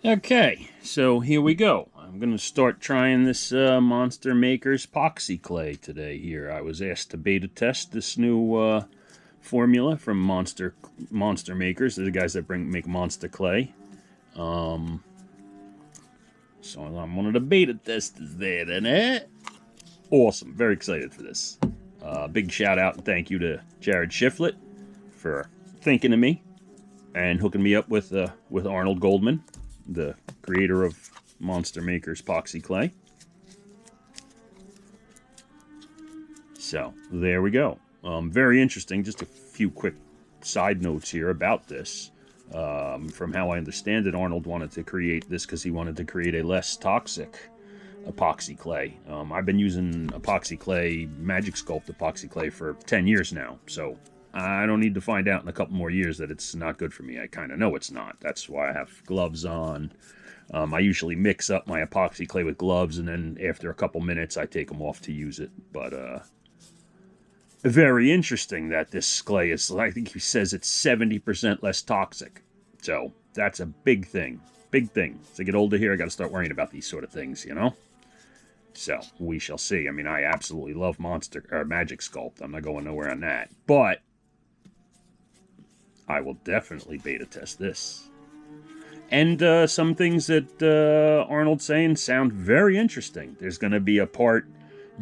Okay, so here we go. I'm going to start trying this Monster Maker's Poxy Clay today here. I was asked to beta test this new formula from Monster Makers. They're the guys that make Monster Clay. So I'm one of the beta testers there, then, eh? Awesome. Very excited for this. Big shout out and thank you to Jared Shiflett for thinking of me and hooking me up with Arnold Goldman, the creator of Monster Maker's Poxy Clay. So, there we go. Very interesting. Just a few quick side notes here about this. From how I understand it, Arnold wanted to create this because he wanted to create a less toxic epoxy clay. I've been using epoxy clay, Magic Sculpt epoxy clay for 10 years now, so I don't need to find out in a couple more years that it's not good for me. I kind of know it's not. That's why I have gloves on. I usually mix up my epoxy clay with gloves, and then after a couple minutes, I take them off to use it. But very interesting that this clay is, I think he says it's 70% less toxic. So that's a big thing. Big thing. As I get older here, I got to start worrying about these sort of things, you know? So, we shall see. I mean, I absolutely love Magic Sculpt. I'm not going nowhere on that. But I will definitely beta test this. And some things that Arnold's saying sound very interesting. There's going to be a part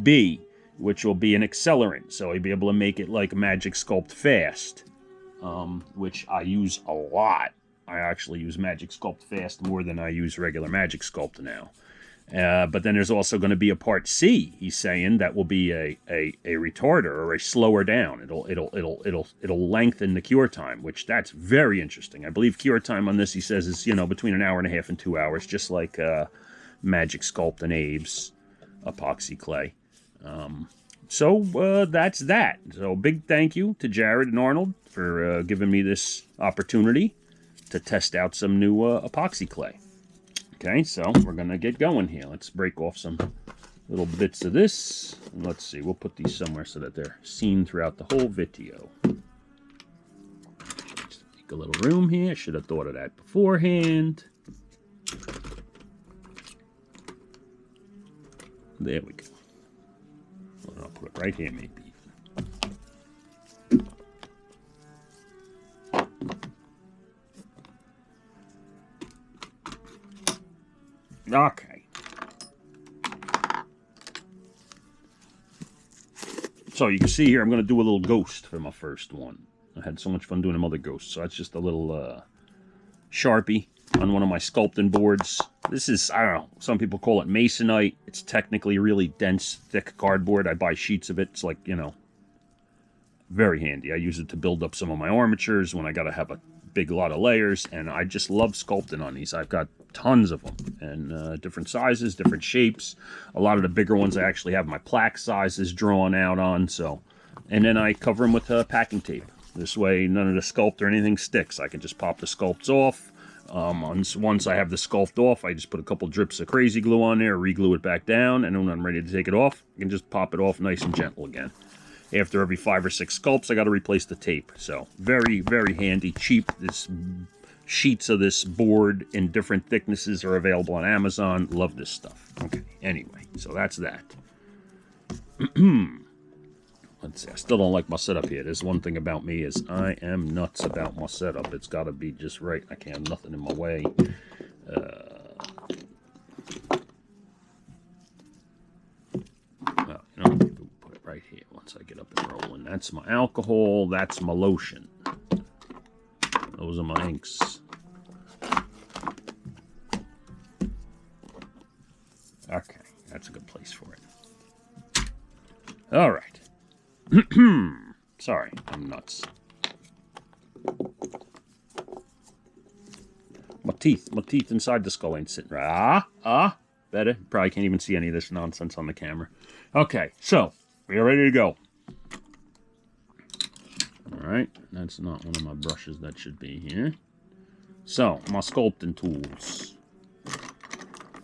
B, which will be an accelerant. So he'll be able to make it like Magic Sculpt Fast, which I use a lot. I actually use Magic Sculpt Fast more than I use regular Magic Sculpt now. But then there's also going to be a part C, he's saying, that will be a retarder or a slower down. It'll lengthen the cure time, which that's very interesting. I believe cure time on this, he says, is, you know, between 1.5 hours and 2 hours, just like Magic Sculpt and Abe's epoxy clay. So that's that. So big thank you to Jared and Arnold for giving me this opportunity to test out some new epoxy clay. Okay, so we're going to get going here. Let's break off some little bits of this. And let's see, we'll put these somewhere so that they're seen throughout the whole video. Just make a little room here. I should have thought of that beforehand. There we go. Well, I'll put it right here, maybe. Okay. So you can see here, I'm going to do a little ghost for my first one. I had so much fun doing them other ghosts. So that's just a little Sharpie on one of my sculpting boards. This is, I don't know, some people call it masonite. It's technically really dense, thick cardboard. I buy sheets of it. It's like, you know, very handy. I use it to build up some of my armatures when I got to have a big lot of layers, and I just love sculpting on these. I've got tons of them, and different sizes, different shapes. A lot of the bigger ones I actually have my plaque sizes drawn out on, so. And then I cover them with packing tape. This way none of the sculpt or anything sticks. I can just pop the sculpts off. Once I have the sculpt off, I just put a couple drips of crazy glue on there, re-glue it back down, and when I'm ready to take it off, I can just pop it off nice and gentle again. After every 5 or 6 sculpts, I got to replace the tape. So, very, very handy, cheap. This sheets of this board in different thicknesses are available on Amazon. Love this stuff. Okay, anyway, so that's that. Let's see, I still don't like my setup here. There's one thing about me is I am nuts about my setup. It's got to be just right. I can't have nothing in my way. Well, you know, put it right here once I get up and rolling. That's my alcohol. That's my lotion. Those are my inks. Okay, that's a good place for it. All right. Sorry, I'm nuts. My teeth inside the skull ain't sitting right. Better. Probably can't even see any of this nonsense on the camera. Okay, so we are ready to go. All right, that's not one of my brushes that should be here. So, my sculpting tools.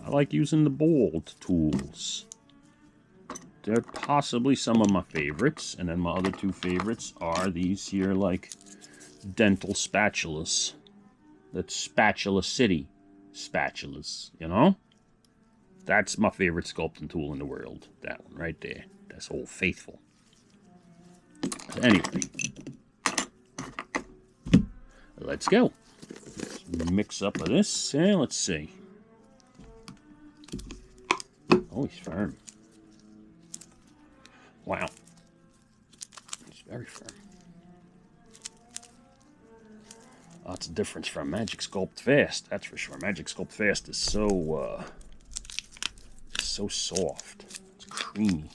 I like using the bold tools. They're possibly some of my favorites, and then my other 2 favorites are these here, like, dental spatulas. That's Spatula City. spatulas, you know? That's my favorite sculpting tool in the world. That one right there. That's Old Faithful. So anyway, let's go. Mix up of this, and let's see. Oh, he's firm. Wow. He's very firm. Lots of difference from Magic Sculpt Fast, that's for sure. Magic Sculpt Fast is so soft. It's creamy.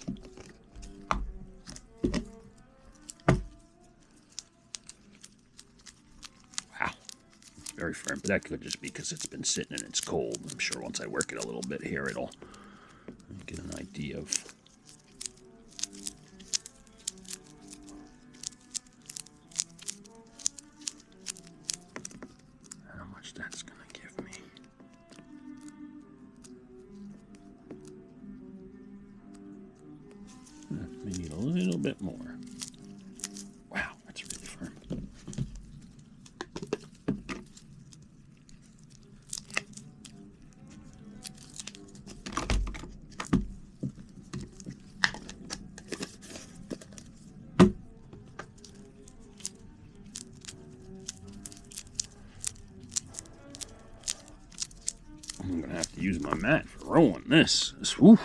Wow. Very firm, but that could just be because it's been sitting and it's cold. I'm sure once I work it a little bit here, it'll get an idea of how much that's going to give me. We need a little bit more. Wow, that's really firm. I'm going to have to use my mat for rolling this. Whew.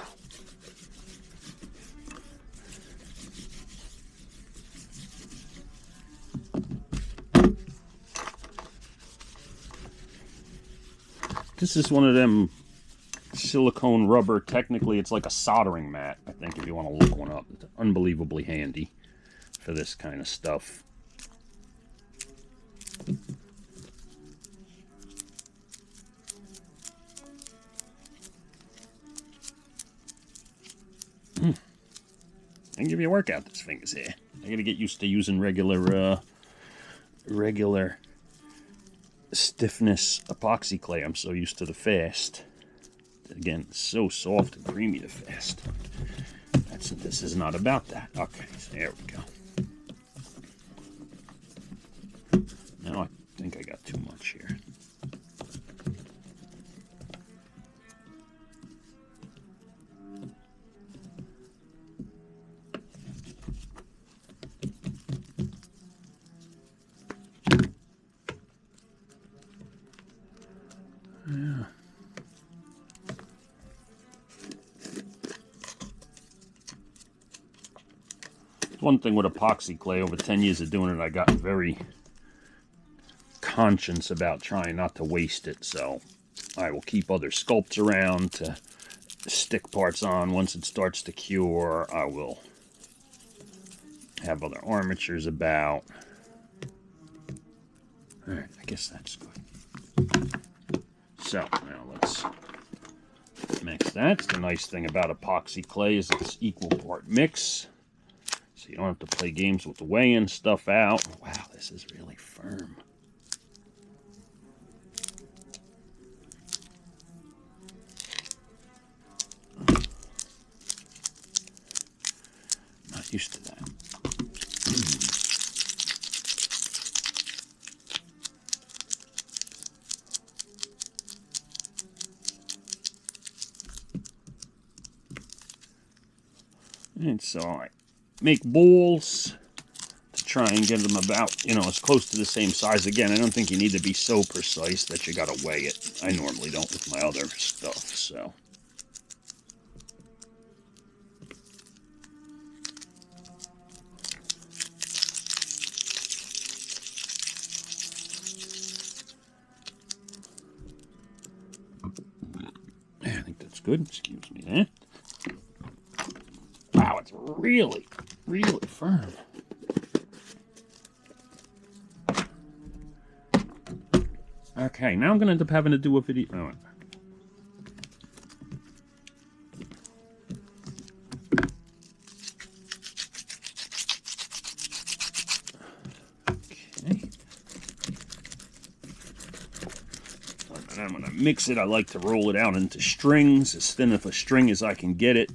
This is one of them silicone rubber. Technically, it's like a soldering mat, I think, if you want to look one up. It's unbelievably handy for this kind of stuff. I can give you a workout, this fingers here. I gotta get used to using regular stiffness epoxy clay. I'm so used to the Fast. Again, it's so soft and creamy, the Fast. This is not about that. Okay, so there we go. Now I think I got too much here. Yeah. One thing with epoxy clay, over 10 years of doing it, I got very conscious about trying not to waste it, so I will keep other sculpts around to stick parts on. Once it starts to cure, I will have other armatures about. Alright, I guess that's good. So, now let's mix that. The nice thing about epoxy clay is it's equal part mix. So you don't have to play games with the weighing stuff out. Wow, this is really firm. Not used to that. And so I make bowls to try and get them about, you know, as close to the same size. Again, I don't think you need to be so precise that you got to weigh it. I normally don't with my other stuff, so. I think that's good. Excuse me there. Wow, it's really, really firm. Okay, now I'm going to end up having to do a video. Oh. Okay. And I'm going to mix it. I like to roll it out into strings, as thin of a string as I can get it.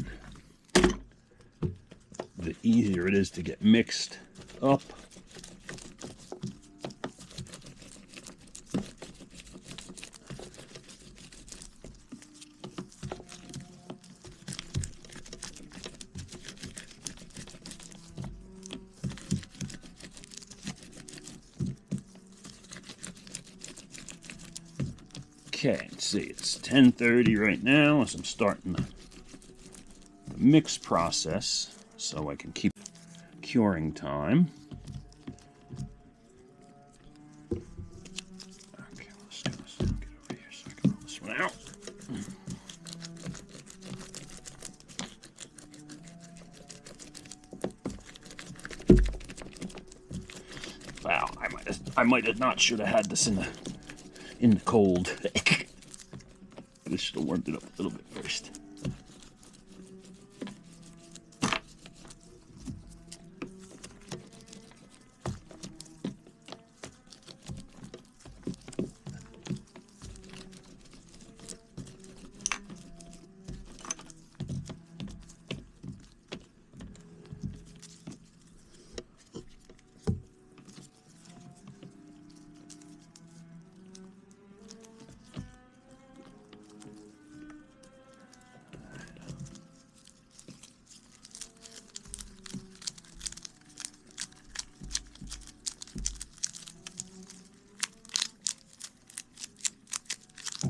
The easier it is to get mixed up. Okay, let's see, it's 10:30 right now as I'm starting the mix process so I can keep curing time. Okay, let's get over here so I can roll this one out. Wow, I might have not should have had this in the cold. I should have warmed it up a little bit first.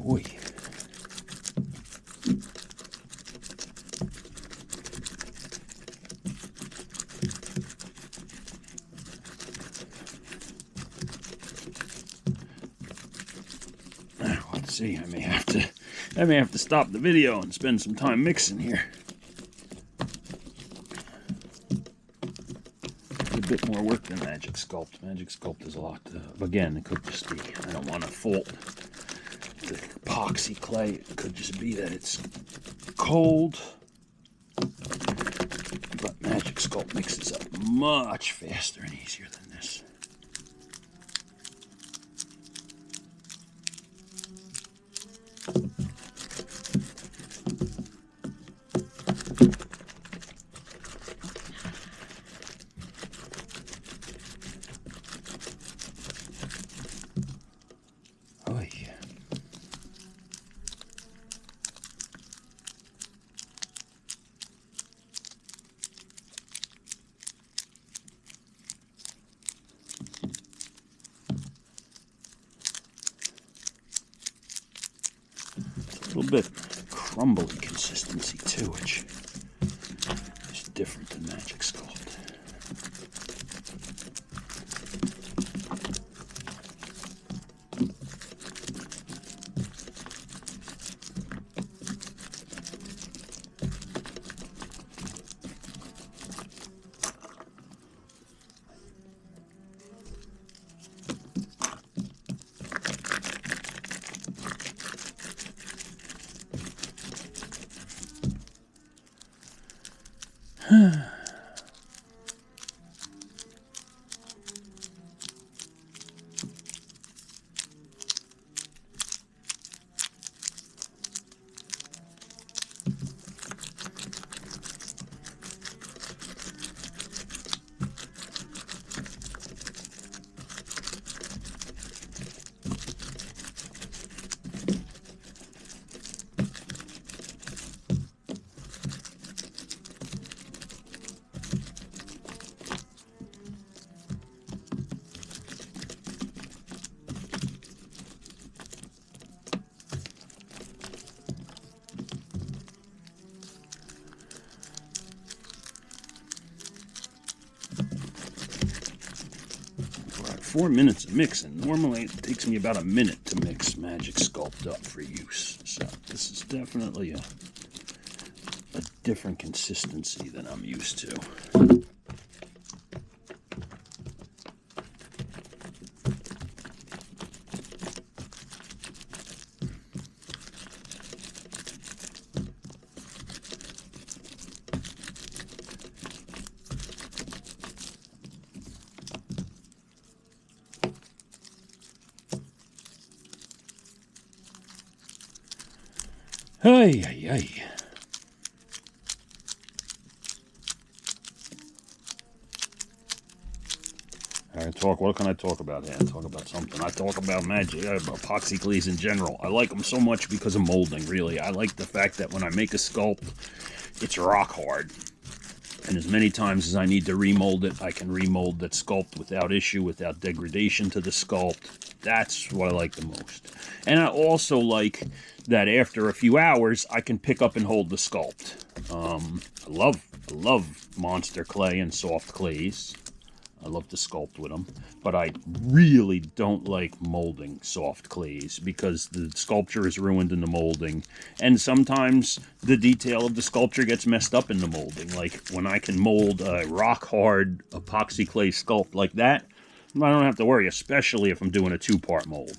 Boy. Let's see, I may have to stop the video and spend some time mixing here. It's a bit more work than Magic Sculpt. Magic Sculpt is a lot again, it could just be, I don't want to fault the epoxy clay. It could just be that it's cold, but Magic Sculpt mixes up much faster and easier than this. Oh yeah. A little bit crumbly consistency too, which is different than Magic Sculpt. We're at 4 minutes of mixing. Normally it takes me about a minute to mix Magic Sculpt up for use. So this is definitely a different consistency than I'm used to. Ay, ay, ay. What can I talk about here? Talk about something. I talk about magic, about epoxy glaze in general. I like them so much because of molding, really. I like the fact that when I make a sculpt, it's rock hard. And as many times as I need to remold it, I can remold that sculpt without issue, without degradation to the sculpt. That's what I like the most. And I also like that after a few hours, I can pick up and hold the sculpt. I love monster clay and soft clays. I love to sculpt with them, but I really don't like molding soft clays because the sculpture is ruined in the molding, and sometimes the detail of the sculpture gets messed up in the molding. Like when I can mold a rock-hard epoxy clay sculpt like that, I don't have to worry, especially if I'm doing a 2-part mold.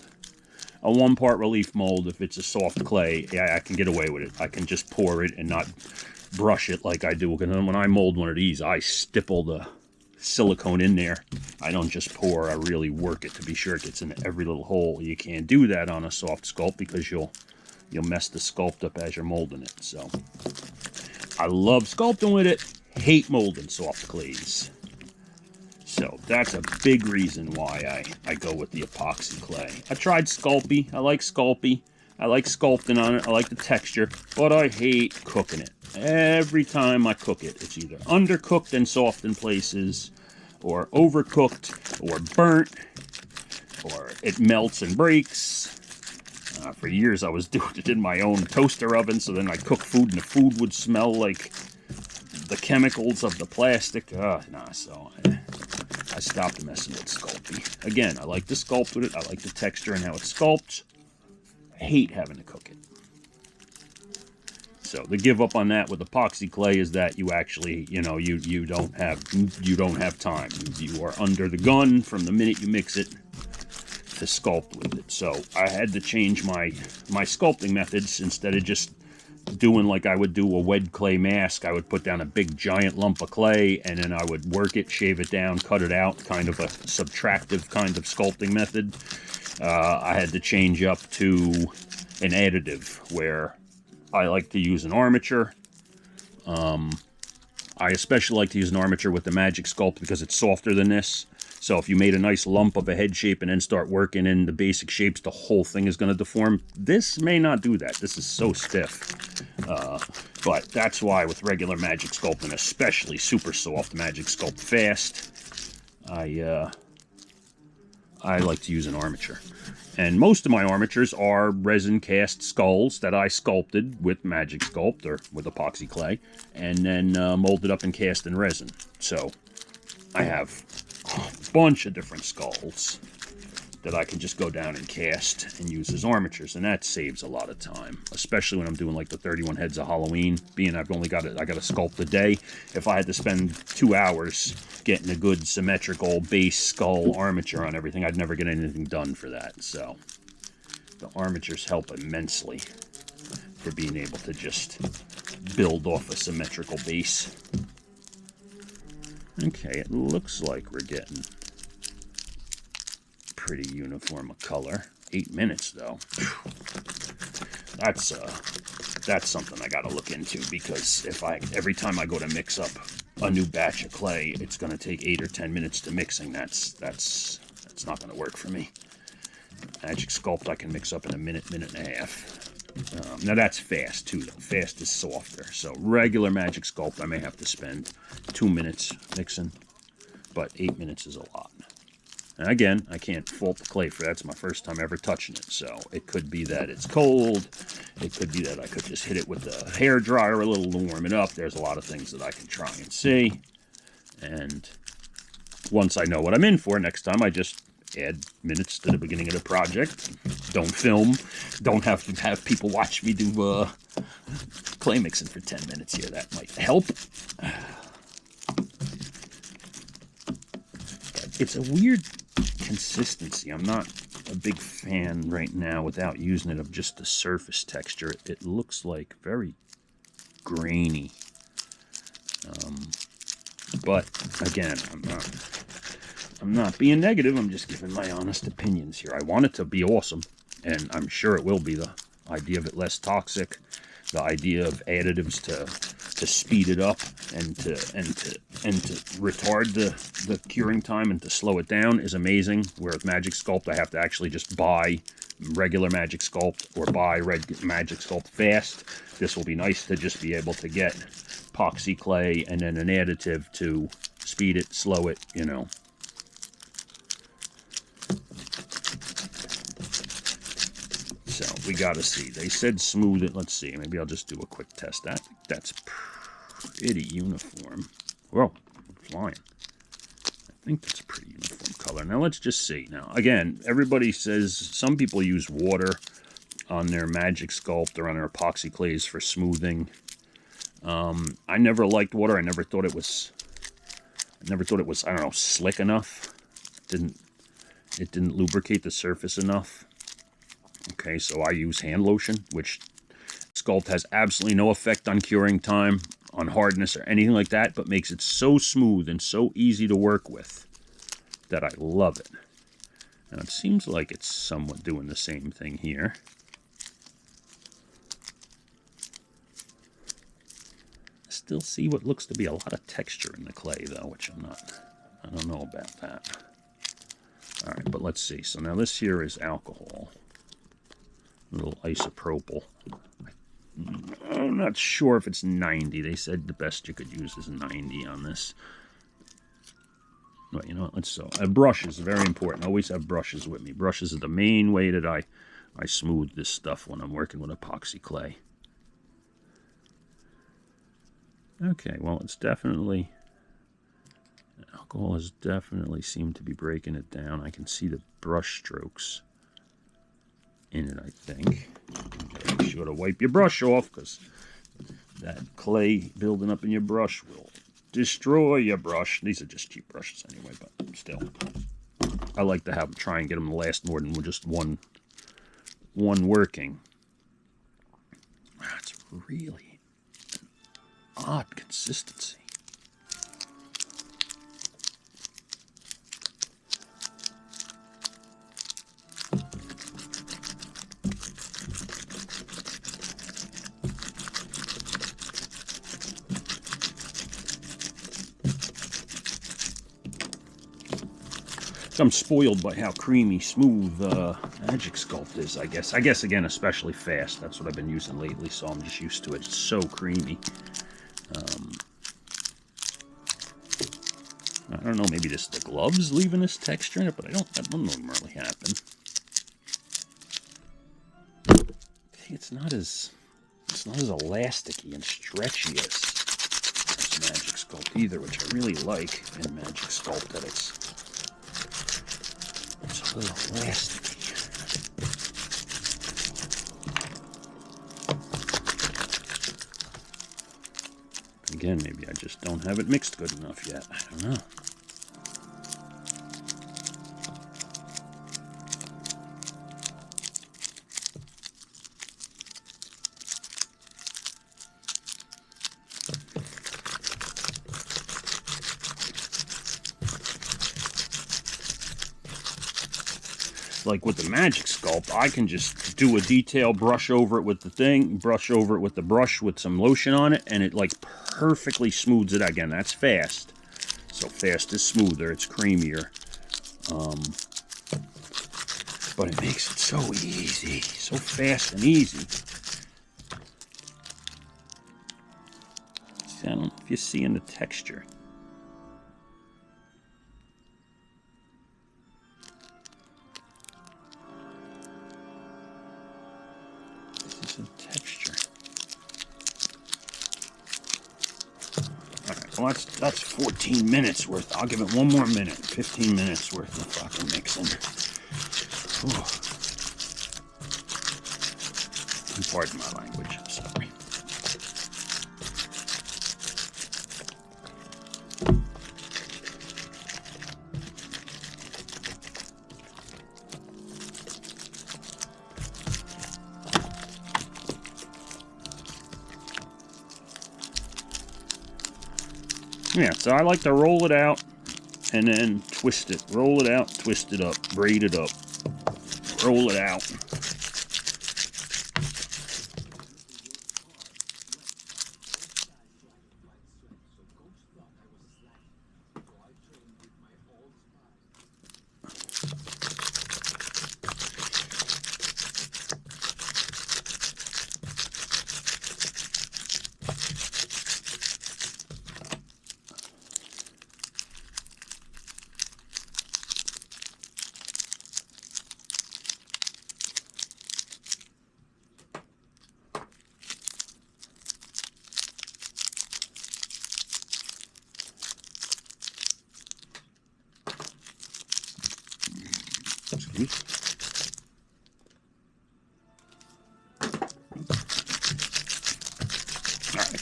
A 1-part relief mold, if it's a soft clay, yeah, I can get away with it. I can just pour it and not brush it like I do. When I mold one of these, I stipple the silicone in there. I don't just pour, I really work it to be sure it gets in every little hole. You can't do that on a soft sculpt because you'll mess the sculpt up as you're molding it. So I love sculpting with it, hate molding soft clays. So that's a big reason why I go with the epoxy clay. I tried Sculpey. I like Sculpey. I like sculpting on it. I like the texture, but I hate cooking it. Every time I cook it, it's either undercooked and soft in places, or overcooked, or burnt, or it melts and breaks. For years I was doing it in my own toaster oven, so then I'd cook food and the food would smell like the chemicals of the plastic. So I stopped messing with Sculpey. Again, I like to sculpt with it. I like the texture and how it sculpts. I hate having to cook it. So the give up on that with epoxy clay is that you actually, you don't have time. You are under the gun from the minute you mix it to sculpt with it. So I had to change my sculpting methods. Instead of just doing like I would do a wet clay mask, I would put down a big giant lump of clay and then I would work it, shave it down, cut it out, kind of a subtractive kind of sculpting method. I had to change up to an additive where I like to use an armature. I especially like to use an armature with the Magic Sculpt because it's softer than this. So if you made a nice lump of a head shape and then start working in the basic shapes, the whole thing is going to deform. This may not do that. This is so stiff. But that's why with regular Magic Sculpt, and especially super soft Magic Sculpt Fast, I like to use an armature. And most of my armatures are resin cast skulls that I sculpted with Magic Sculpt or with epoxy clay, and then molded up and cast in resin. So I have a bunch of different skulls that I can just go down and cast and use as armatures, and that saves a lot of time, especially when I'm doing like the 31 heads of Halloween. Being I've only got I got to sculpt a day. If I had to spend 2 hours getting a good symmetrical base skull armature on everything, I'd never get anything done for that. So the armatures help immensely for being able to just build off a symmetrical base. Okay, it looks like we're getting pretty uniform a color. 8 minutes though. That's something I gotta look into, because every time I go to mix up a new batch of clay, it's gonna take 8 or 10 minutes to mixing. That's not gonna work for me. Magic Sculpt I can mix up in a minute and a half. Now that's fast too though. Fast is softer. So regular Magic Sculpt I may have to spend 2 minutes mixing, but 8 minutes is a lot. And again, I can't fault the clay for that. It's my first time ever touching it. So it could be that it's cold. It could be that I could just hit it with the hair dryer a little to warm it up. There's a lot of things that I can try and see. And once I know what I'm in for, next time I just add minutes to the beginning of the project. Don't film. Don't have to have people watch me do clay mixing for 10 minutes here. That might help. It's a weird consistency. I'm not a big fan right now, without using it, of just the surface texture. It looks like very grainy. But again, I'm not being negative. I'm just giving my honest opinions here. I want it to be awesome, and I'm sure it will be. The idea of it less toxic, the idea of additives to speed it up and to retard the curing time and to slow it down is amazing. Where with Magic Sculpt, I have to actually just buy regular Magic Sculpt or buy Magic Sculpt fast, this will be nice to just be able to get Poxy clay and then an additive to speed it, slow it, you know. So we got to see. They said smooth it. Let's see. Maybe I'll just do a quick test. That's pretty uniform. Whoa, I'm flying. I think that's a pretty uniform color. Now let's just see. Now again, everybody says some people use water on their Magic Sculpt or on their epoxy clays for smoothing. I never liked water. I never thought it was, I don't know, slick enough. It didn't lubricate the surface enough. Okay, so I use hand lotion, which Sculpt has absolutely no effect on curing time, on hardness, or anything like that, but makes it so smooth and so easy to work with that I love it. Now it seems like it's somewhat doing the same thing here. I still see what looks to be a lot of texture in the clay, though, which I don't know about that. All right, but let's see. So now this here is alcohol. A little isopropyl. I'm not sure if it's 90. They said the best you could use is 90 on this. But you know what? A brush is very important. I always have brushes with me. Brushes are the main way that I smooth this stuff when I'm working with epoxy clay. Okay, well, it's definitely... alcohol has definitely seemed to be breaking it down. I can see the brush strokes in it, I think. Make sure to wipe your brush off, because that clay building up in your brush will destroy your brush. These are just cheap brushes anyway, but still. I like to try and get them to last more than just one working. It's really an odd consistency. I'm spoiled by how creamy, smooth Magic Sculpt is, I guess. I guess, again, especially fast. That's what I've been using lately, so I'm just used to it. It's so creamy. I don't know, maybe the gloves leaving this texture in it, but that wouldn't normally happen. It's not as elasticy and stretchy as Magic Sculpt either, which I really like in Magic Sculpt, that it's a little elasticy. Again, maybe I just don't have it mixed good enough yet. I don't know. Like with the Magic Sculpt, I can just do a detail, brush over it with the thing, brush over it with the brush with some lotion on it, and it like perfectly smooths it. Again, that's fast. So fast is smoother, it's creamier. But it makes it so easy, so fast and easy. See, I don't know if you're seeing the texture. Well, that's 14 minutes worth. I'll give it one more minute. 15 minutes worth of fucking mixing. Pardon my language. I'm sorry. Yeah, so I like to roll it out and then twist it. Roll it out, twist it up, braid it up, roll it out.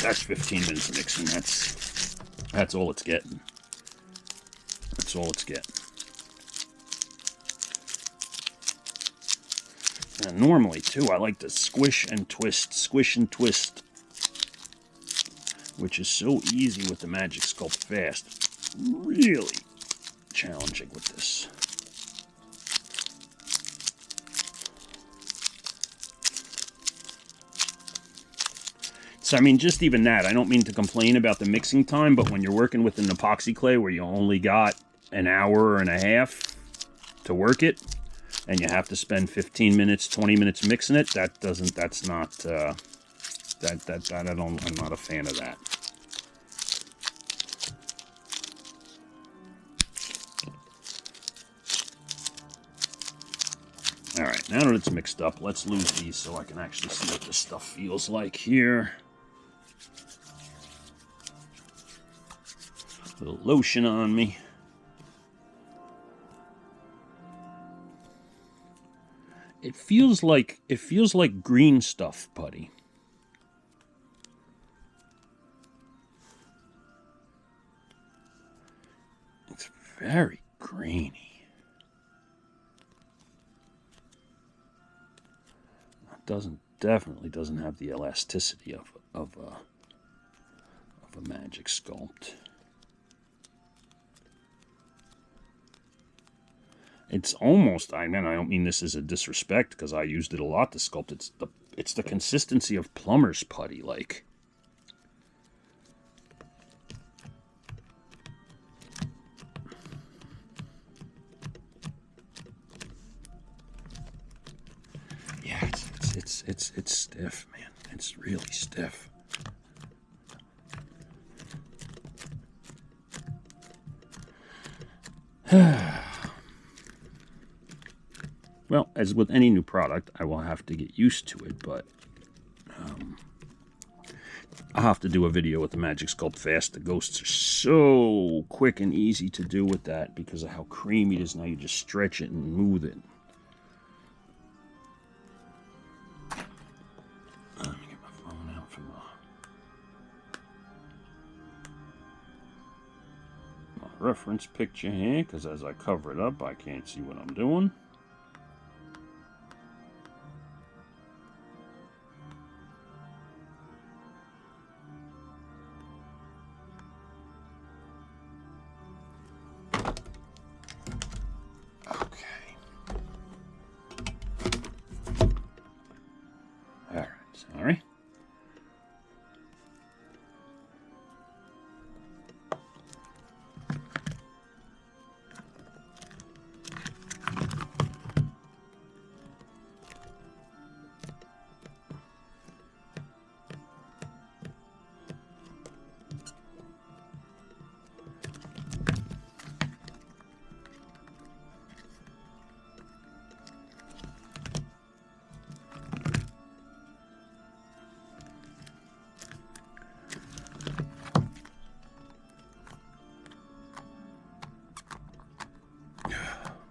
That's 15 minutes of mixing. That's all it's getting. That's all it's getting. And normally, too, I like to squish and twist, which is so easy with the Magic Sculpt Fast. Really challenging with this. So, I mean, just even that, I don't mean to complain about the mixing time, but when you're working with an epoxy clay where you only got an hour and a half to work it, and you have to spend 15 minutes, 20 minutes mixing it, I'm not a fan of that. All right, now that it's mixed up, let's lose these so I can actually see what this stuff feels like here. A little lotion on me. It feels like green stuff putty. It's very grainy. It definitely doesn't have the elasticity of a Magic Sculpt. It's almost, I don't mean this as a disrespect because I used it a lot to sculpt. It's the consistency of plumber's putty, like. Yeah, it's stiff, man. It's really stiff. Well, as with any new product, I will have to get used to it, but I'll have to do a video with the Magic Sculpt Fast. The ghosts are so quick and easy to do with that because of how creamy it is. Now you just stretch it and move it. Let me get my phone out from my reference picture here, because as I cover it up, I can't see what I'm doing. Sorry.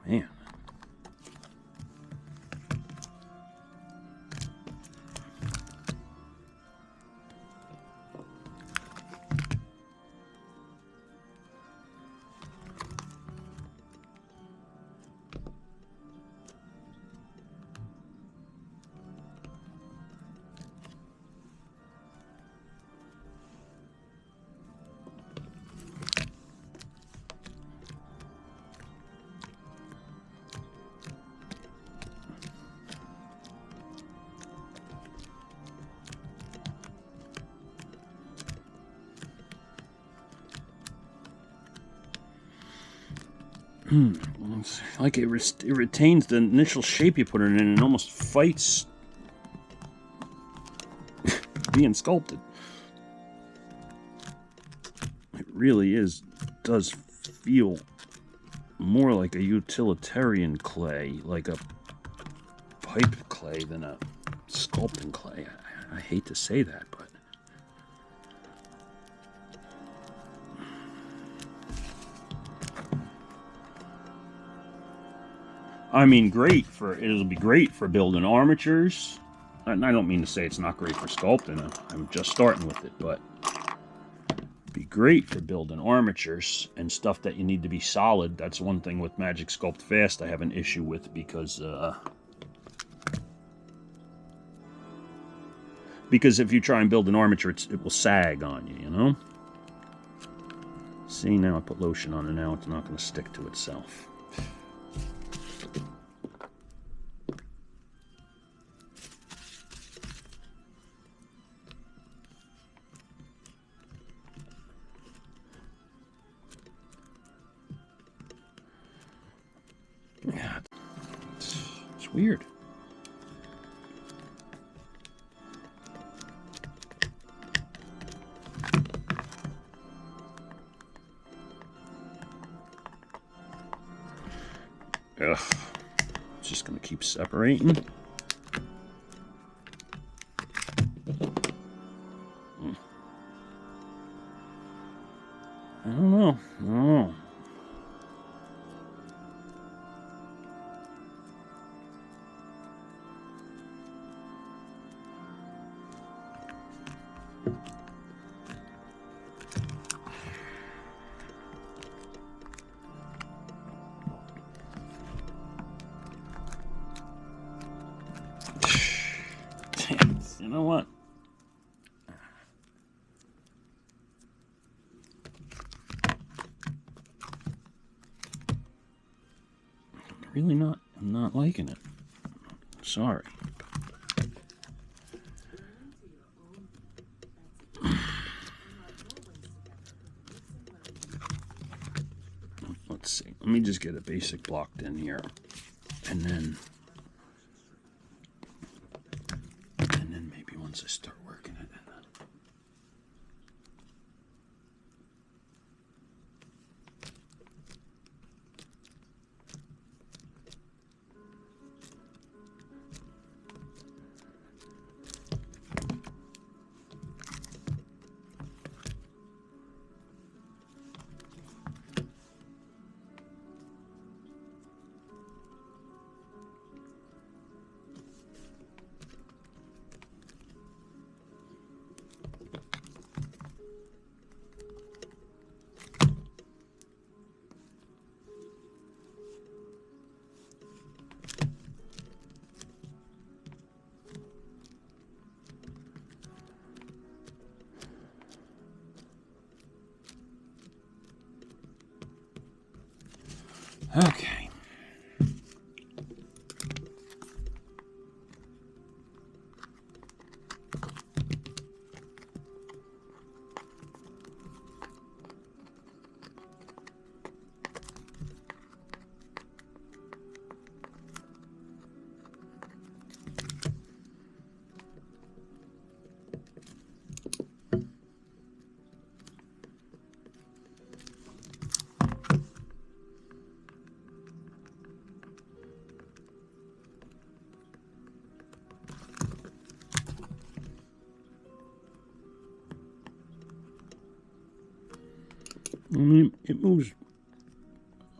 Man. It's like it retains the initial shape you put it in and almost fights being sculpted. It really does feel more like a utilitarian clay, like a pipe clay than a sculpting clay. I hate to say that, but I mean, it'll be great for building armatures, And I don't mean to say it's not great for sculpting. I'm just starting with it, but it'd be great for building armatures and stuff that you need to be solid. That's one thing with Magic Sculpt Fast I have an issue with, because if you try and build an armature, it will sag on you, you know? See, now I put lotion on it, now it's not going to stick to itself. Yeah, it's weird. Ugh. It's just going to keep separating. I don't know. Oh. You know what? Really not. I'm not liking it. Sorry. Let's see. Let me just get a basic blocked in here, and then maybe once I start working it. Okay. I mean, it moves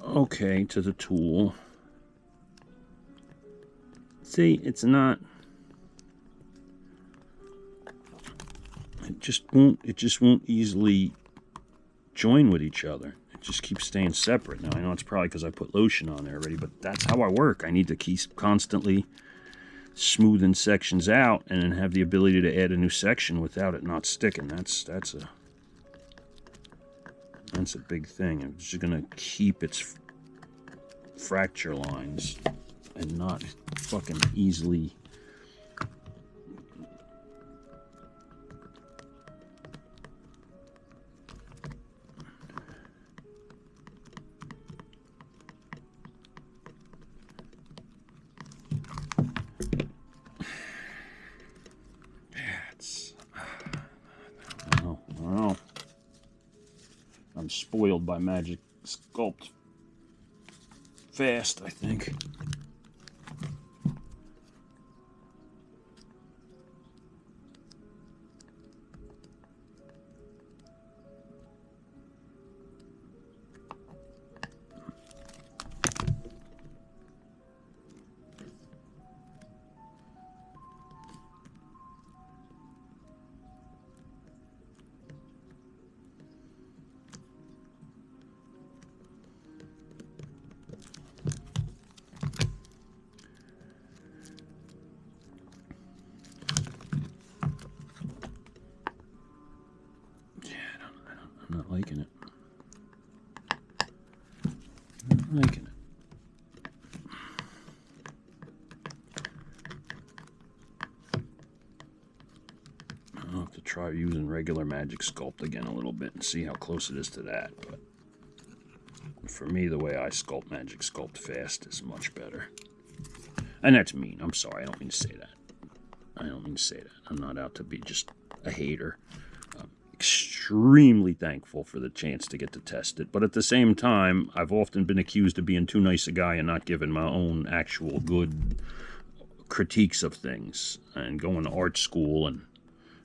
okay to the tool. See, it's not. It just won't easily join with each other. It just keeps staying separate. Now, I know it's probably because I put lotion on there already, but that's how I work. I need to keep constantly smoothing sections out and then have the ability to add a new section without it not sticking. That's a big thing. I'm just gonna keep its fracture lines and not fucking easily. I'm spoiled by Magic Sculpt Fast, I think. liking it. Not liking it. I'll have to try using regular Magic Sculpt again a little bit and see how close it is to that. But for me, the way I sculpt Magic Sculpt fast is much better. And that's mean. I'm sorry. I don't mean to say that. I don't mean to say that. I'm not out to be just a hater. I'm extremely thankful for the chance to get to test it. But at the same time, I've often been accused of being too nice a guy and not giving my own actual good critiques of things. And going to art school and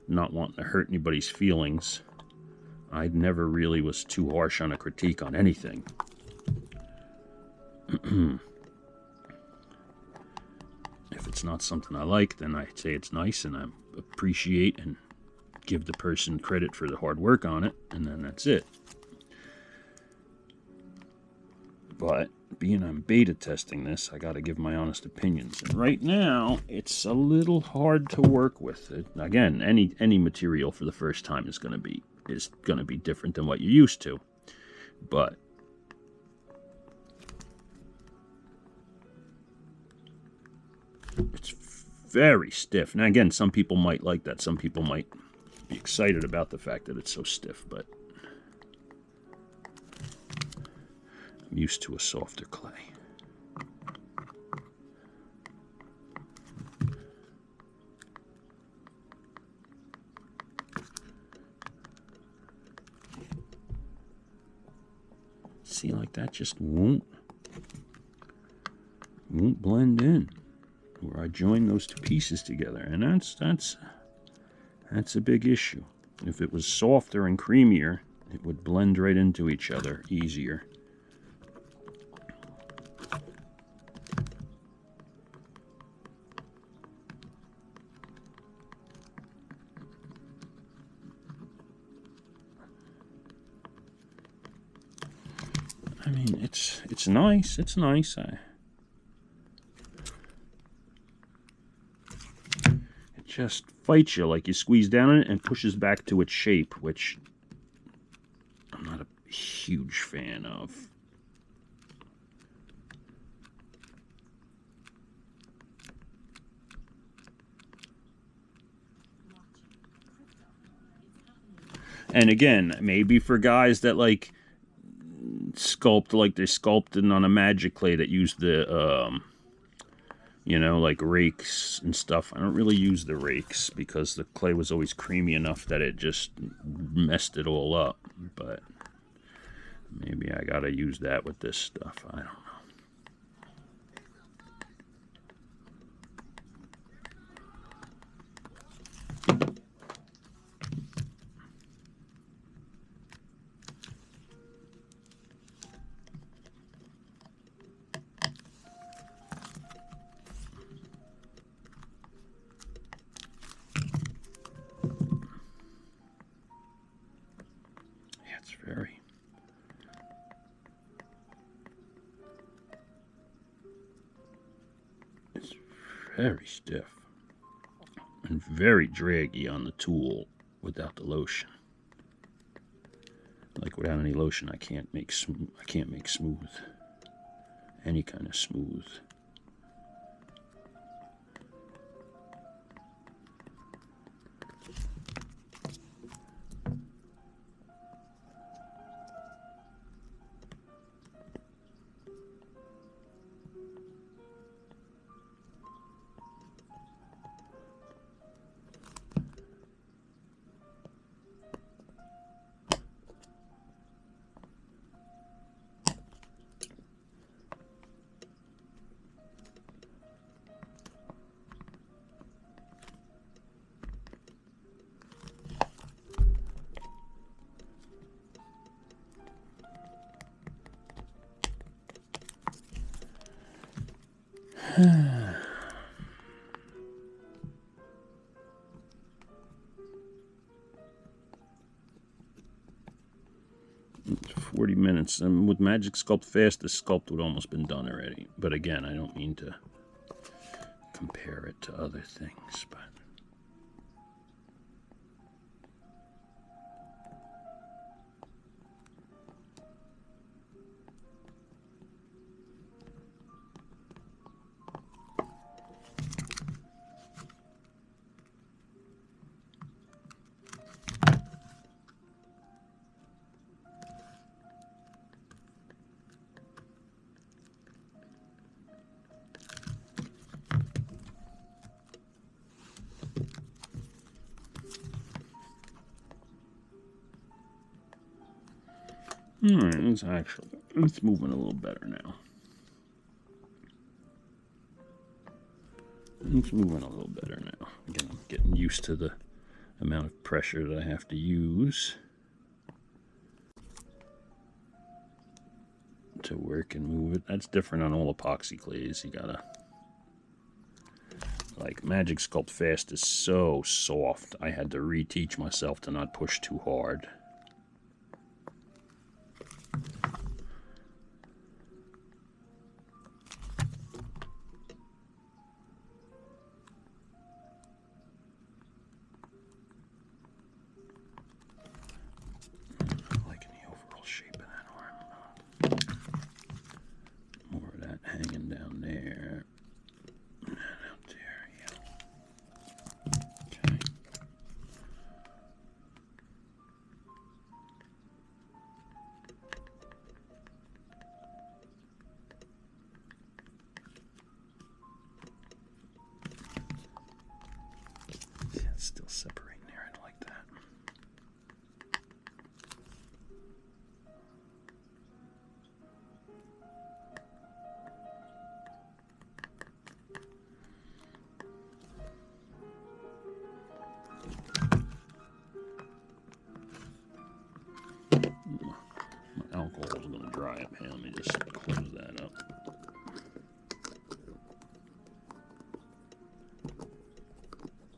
not wanting to hurt anybody's feelings. I never really was too harsh on a critique on anything. If it's not something I like, then I say it's nice and I appreciate and give the person credit for the hard work on it, and then that's it. But being I'm beta testing this, I got to give my honest opinions. And right now, it's a little hard to work with. Again, any material for the first time is going to be different than what you're used to. But it's very stiff. Now again, some people might like that. Some people might be excited about the fact that it's so stiff, but I'm used to a softer clay. See, like that just won't blend in where I join those two pieces together, and that's a big issue. If it was softer and creamier, it would blend right into each other easier. I mean, it's nice. It's nice. It just fights you, like you squeeze down on it and pushes back to its shape, which I'm not a huge fan of. And again, maybe for guys that like sculpt like they're sculpting on a magic clay that use the you know, like rakes and stuff. I don't really use the rakes because the clay was always creamy enough that it just messed it all up. But maybe I gotta use that with this stuff. I don't know. It's very stiff and very draggy on the tool without the lotion. Like without any lotion, I can't make smooth. Any kind of smooth. It's 40 minutes, and with Magic Sculpt Fast, the sculpt would almost been done already. But again, I don't mean to compare it to other things, but Alright, it's moving a little better now. It's moving a little better now. Again, I'm getting used to the amount of pressure that I have to use to work and move it. That's different on all epoxy clays. You gotta, like, Magic Sculpt Fast is so soft. I had to reteach myself to not push too hard. Hanging down there. And out there, yeah. Okay. Yeah, it's still separating there. I like that. My alcohol is going to dry up here. Let me just close that up.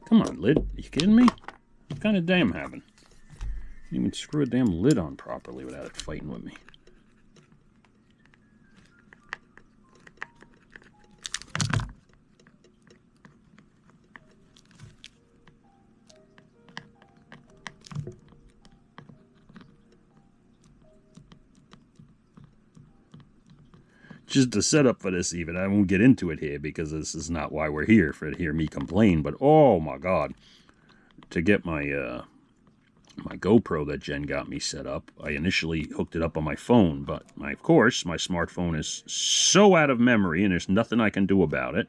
Come on, lid. Are you kidding me? What kind of day I'm having? Can't even screw a damn lid on properly without it fighting with me. Just the setup for this, even. I won't get into it here because this is not why we're here, for to hear me complain. But oh my god, to get my my GoPro that Jen got me set up, I initially hooked it up on my phone, but of course my smartphone is so out of memory and there's nothing I can do about it,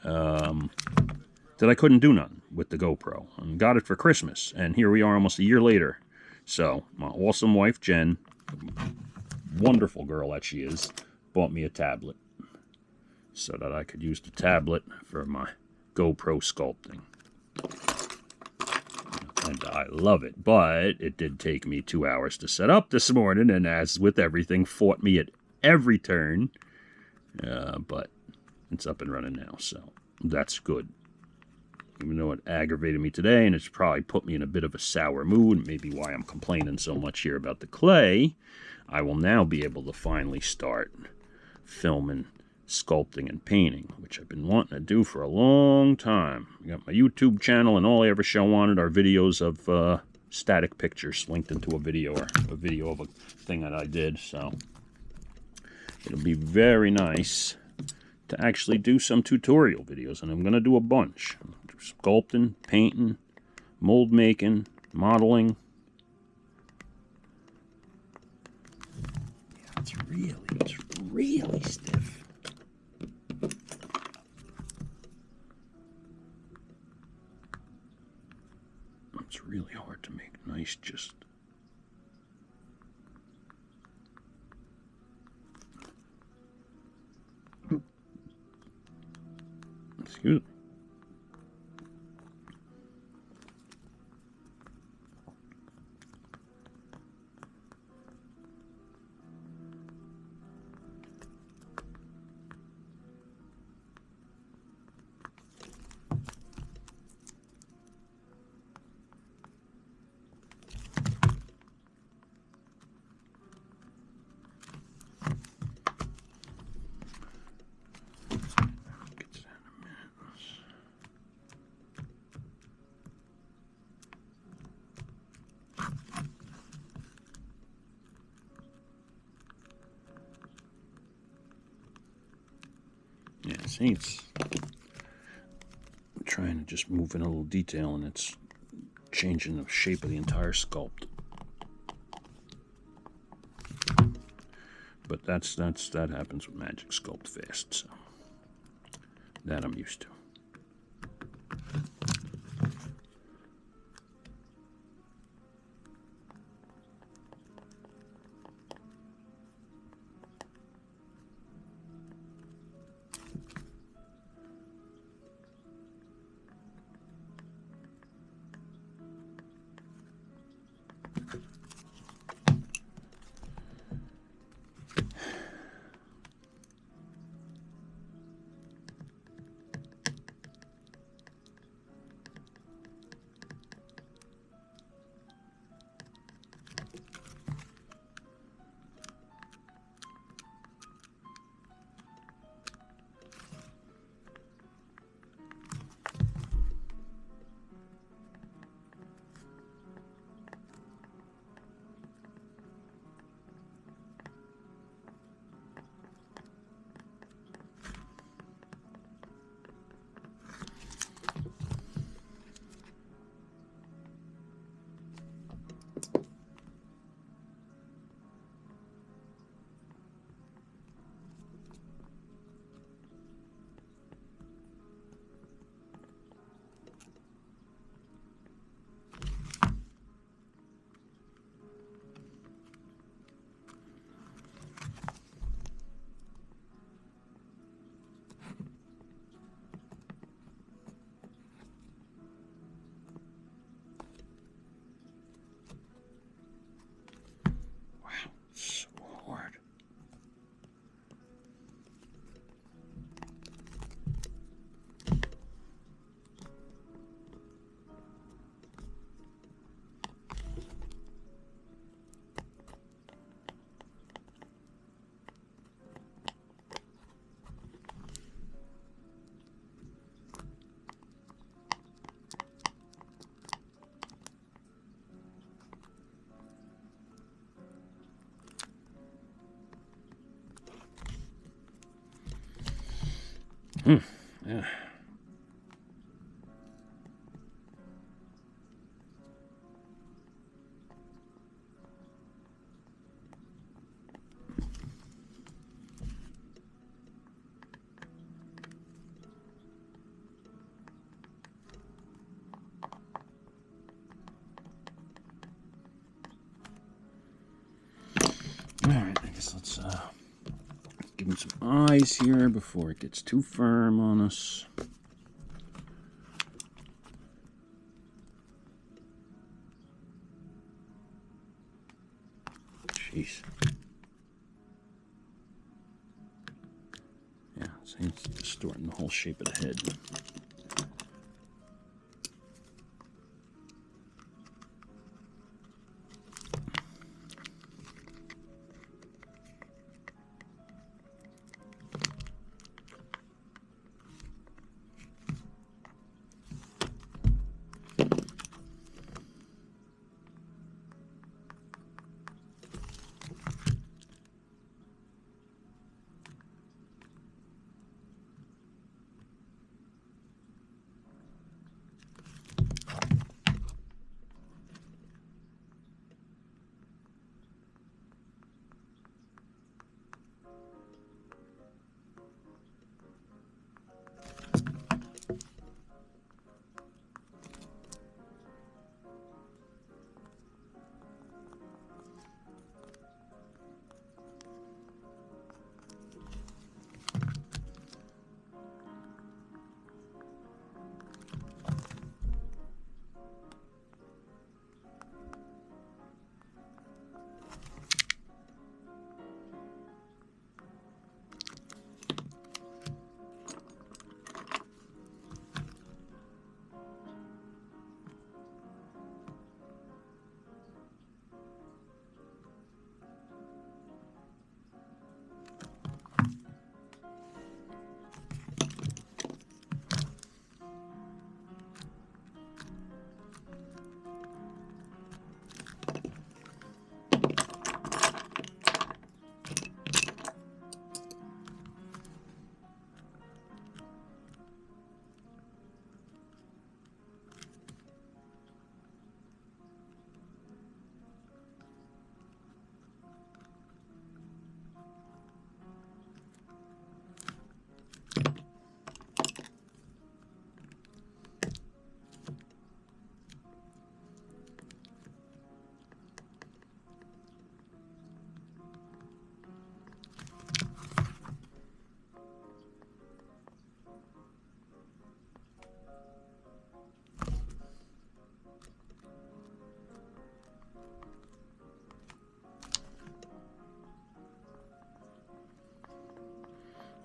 that I couldn't do nothing with the GoPro. And got it for Christmas, and here we are almost a year later. So my awesome wife Jen, wonderful girl that she is, bought me a tablet so that I could use the tablet for my GoPro sculpting. And I love it, but it did take me 2 hours to set up this morning, and as with everything, fought me at every turn. But it's up and running now, so that's good. Even though it aggravated me today, and it's probably put me in a bit of a sour mood, maybe why I'm complaining so much here about the clay, I will now be able to finally start filming, sculpting, and painting, which I've been wanting to do for a long time. I got my YouTube channel, and all I ever show on it are videos of static pictures linked into a video, or a video of a thing that I did. So it'll be very nice to actually do some tutorial videos, and I'm going to do a bunch. Sculpting, painting, mold making, modeling. Yeah, it's really stiff. It's really hard to make nice, just... Excuse me. Yeah, see, it's trying to just move in a little detail, and it's changing the shape of the entire sculpt. But that happens with Magic Sculpt Fast, so that I'm used to. Yeah. Alright, I guess let's give him some eyes here before it gets too firm on us. Jeez. Yeah, it's distorting the whole shape of the head.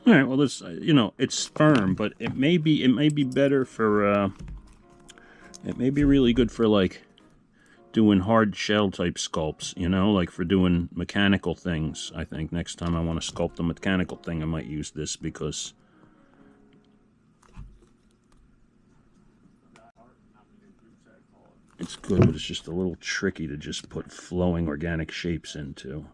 All right, well, this, you know, it's firm, but it may be better for, it may be really good for, like, doing hard shell type sculpts, you know, like for doing mechanical things. I think next time I want to sculpt a mechanical thing, I might use this because it's good, but it's just a little tricky to just put flowing organic shapes into.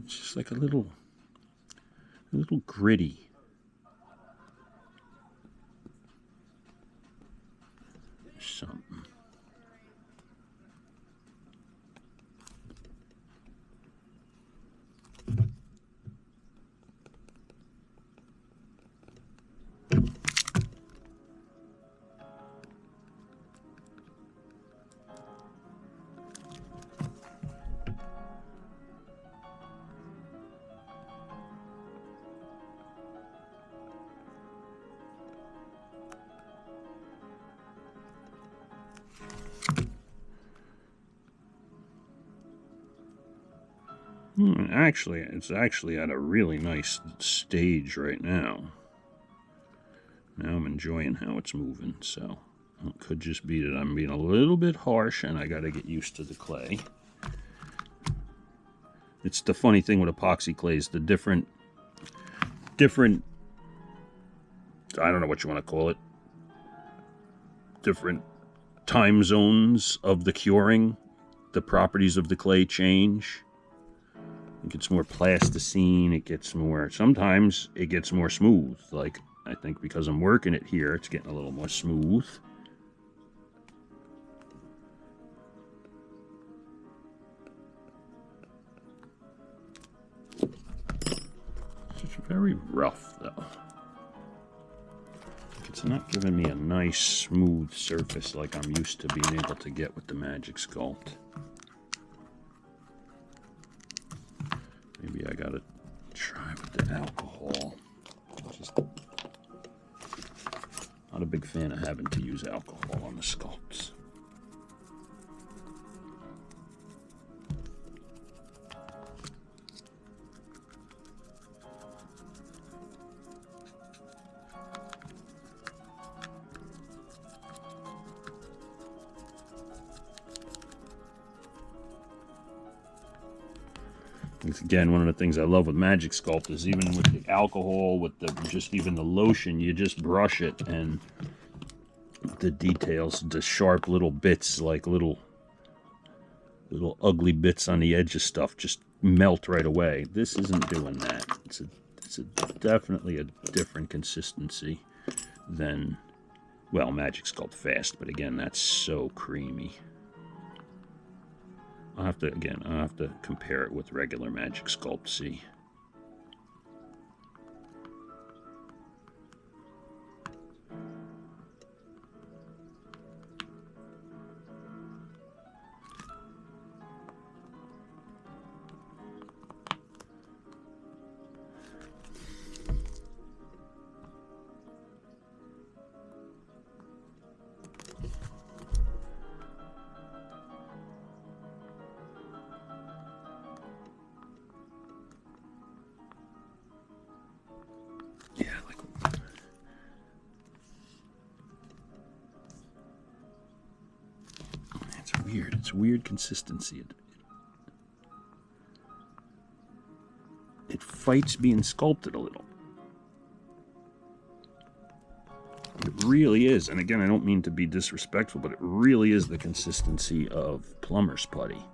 It's just like a little gritty. Something. Actually, it's actually at a really nice stage right now. Now I'm enjoying how it's moving, so it could just be that I'm being a little bit harsh and I got to get used to the clay. It's the funny thing with epoxy clays, the different, I don't know what you want to call it, different time zones of the curing. the properties of the clay change. It gets more plasticine, it gets more, sometimes it gets more smooth. Like, I think because I'm working it here, it's getting a little more smooth. It's very rough, though. It's not giving me a nice, smooth surface like I'm used to being able to get with the Magic Sculpt. Maybe I gotta try with the alcohol. Just not a big fan of having to use alcohol on the sculpts. Again, one of the things I love with Magic Sculpt is even with the alcohol, with the just even the lotion, you just brush it and the details, the sharp little bits, like little ugly bits on the edge of stuff, just melt right away. This isn't doing that. It's definitely a different consistency than, well, Magic Sculpt Fast, but again, that's so creamy. I'll have to compare it with regular Magic Sculpt, see. It's weird consistency. It fights being sculpted a little. It really is. And again, I don't mean to be disrespectful, but it really is the consistency of plumber's putty.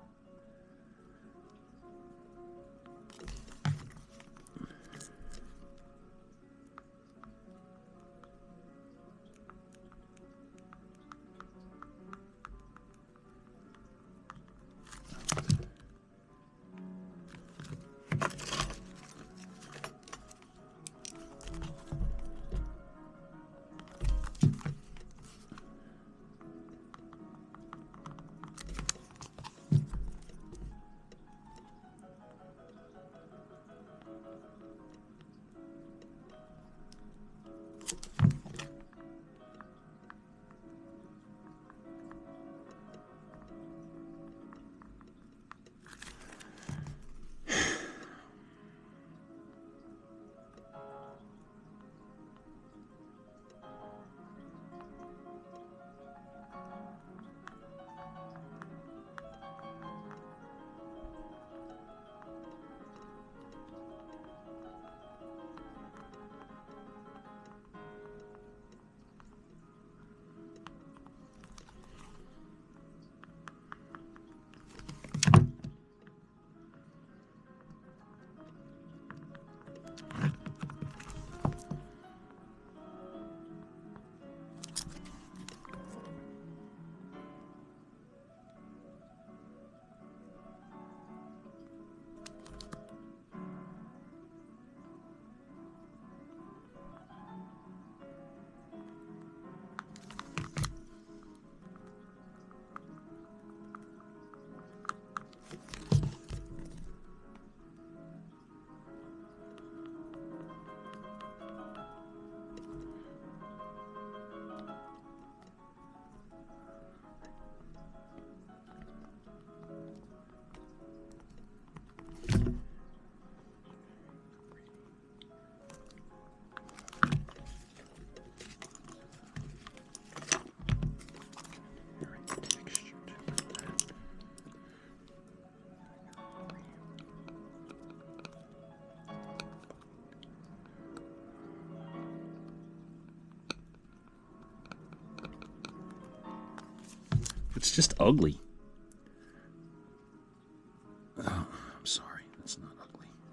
It's just ugly.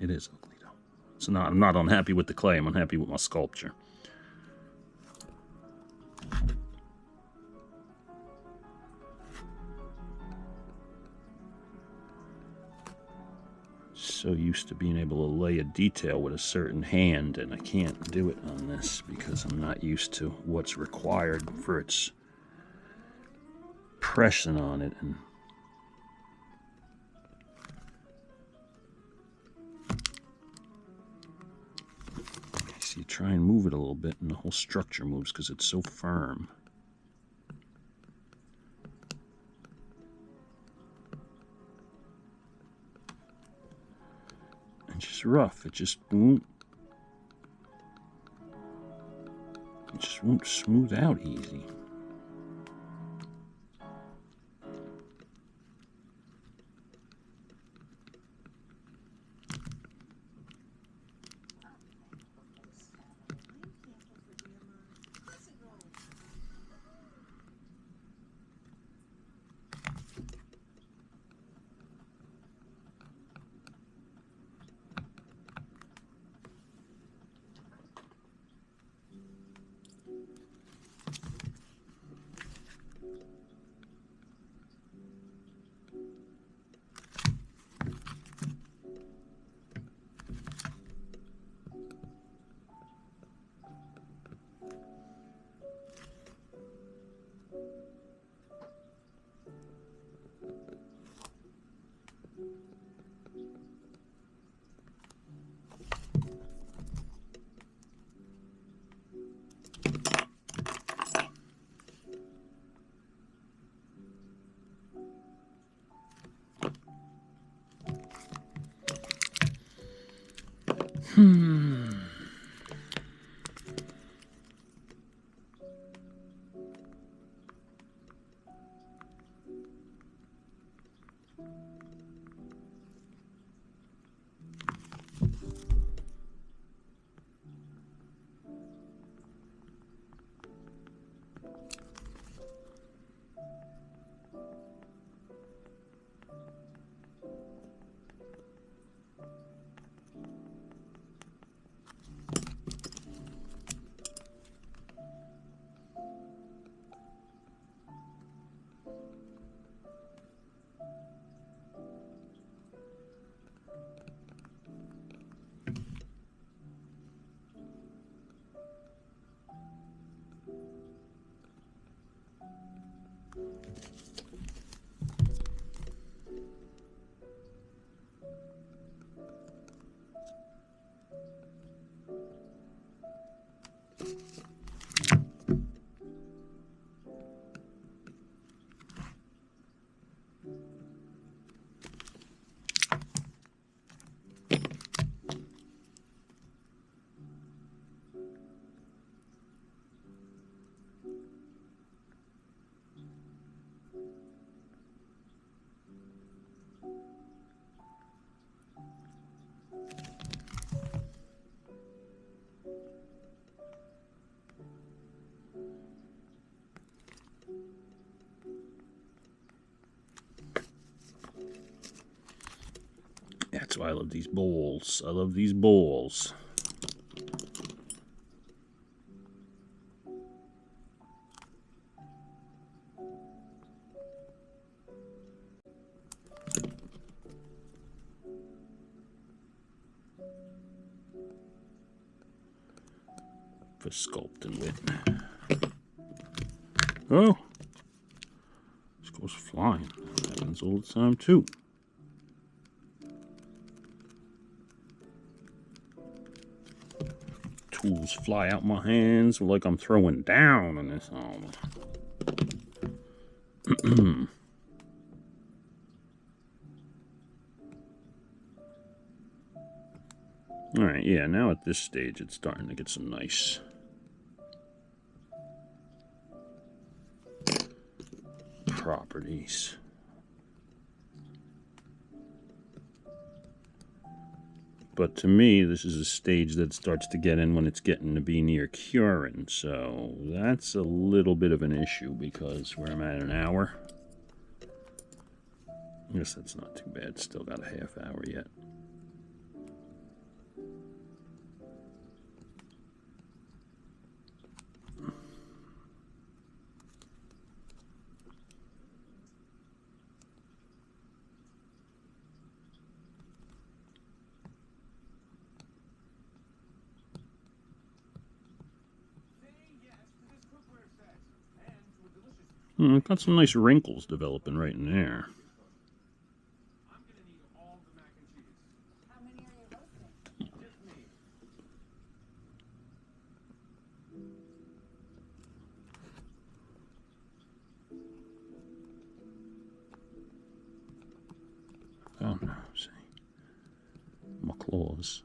It is ugly, though. So now I'm not unhappy with the clay. I'm unhappy with my sculpture. So used to being able to lay a detail with a certain hand, and I can't do it on this because I'm not used to what's required for its pressing on it. And so you try and move it a little bit, and the whole structure moves because it's so firm. And just rough. It just won't smooth out easy. That's why I love these bowls. I love these bowls. For sculpting with. Oh, this goes flying. That happens all the time too. Tools fly out my hands like I'm throwing down on this. Alright, yeah, now at this stage it's starting to get some nice properties. But to me, this is a stage that starts to get in when it's getting to be near curing. So that's a little bit of an issue because where I'm at an hour. I guess that's not too bad. Still got a half hour yet. I've got some nice wrinkles developing right in there. Oh no, see. My claws.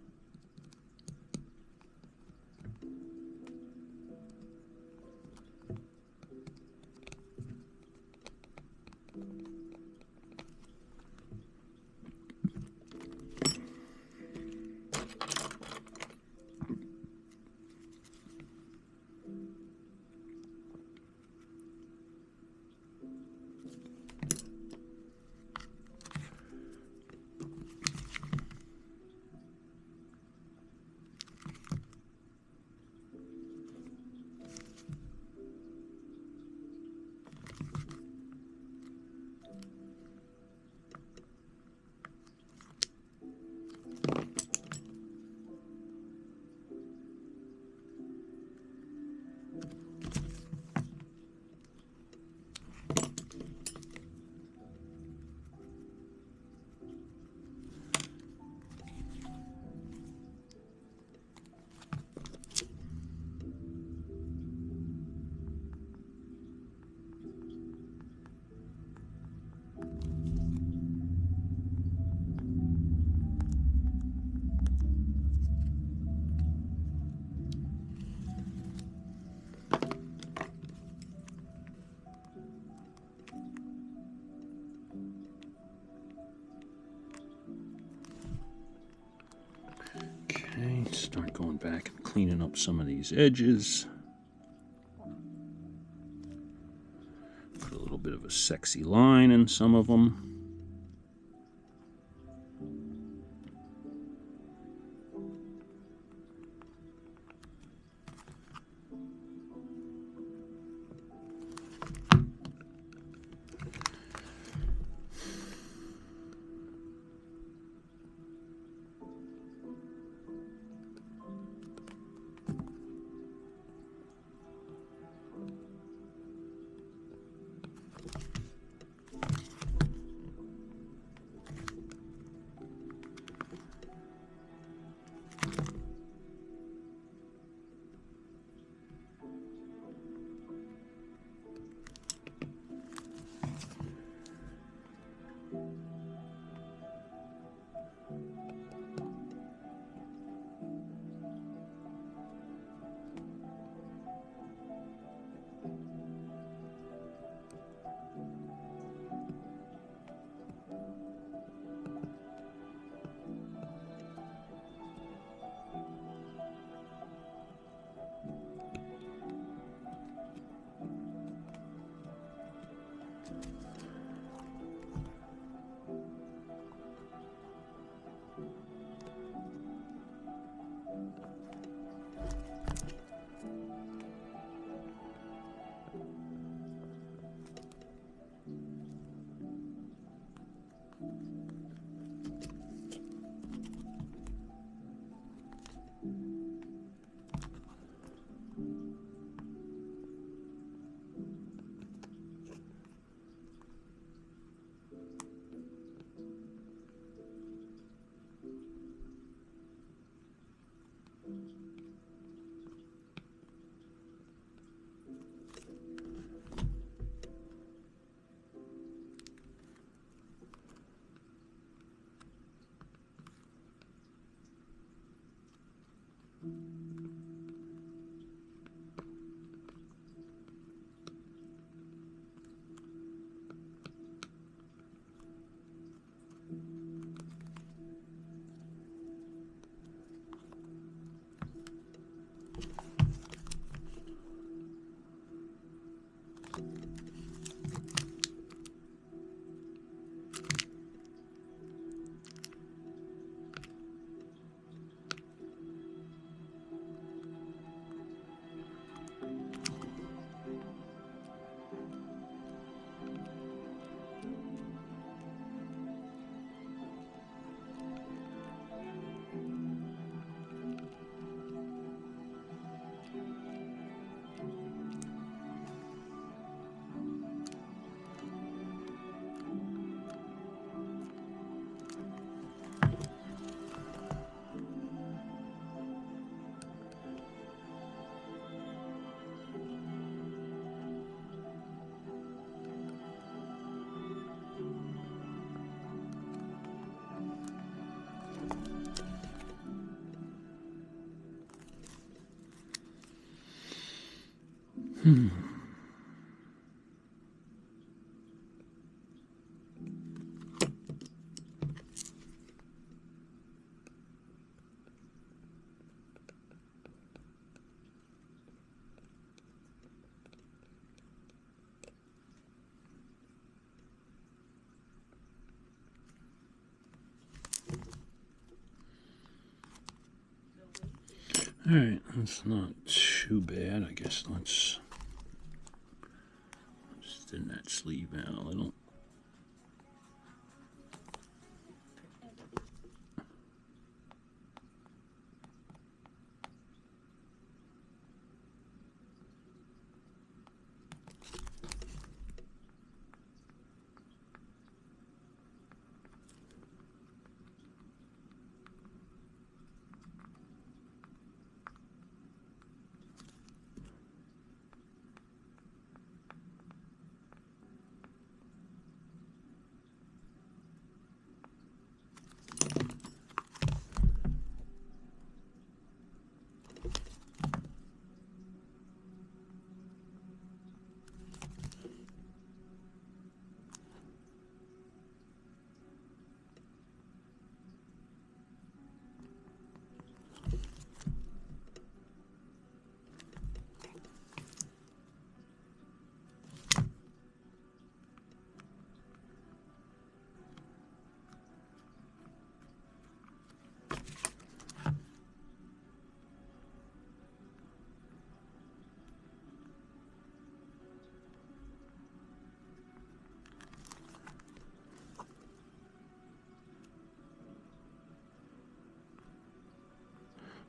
Okay, start going back and cleaning up some of these edges. Put a little bit of a sexy line in some of them. Alright, that's not too bad. I guess let's thin that sleeve out a little.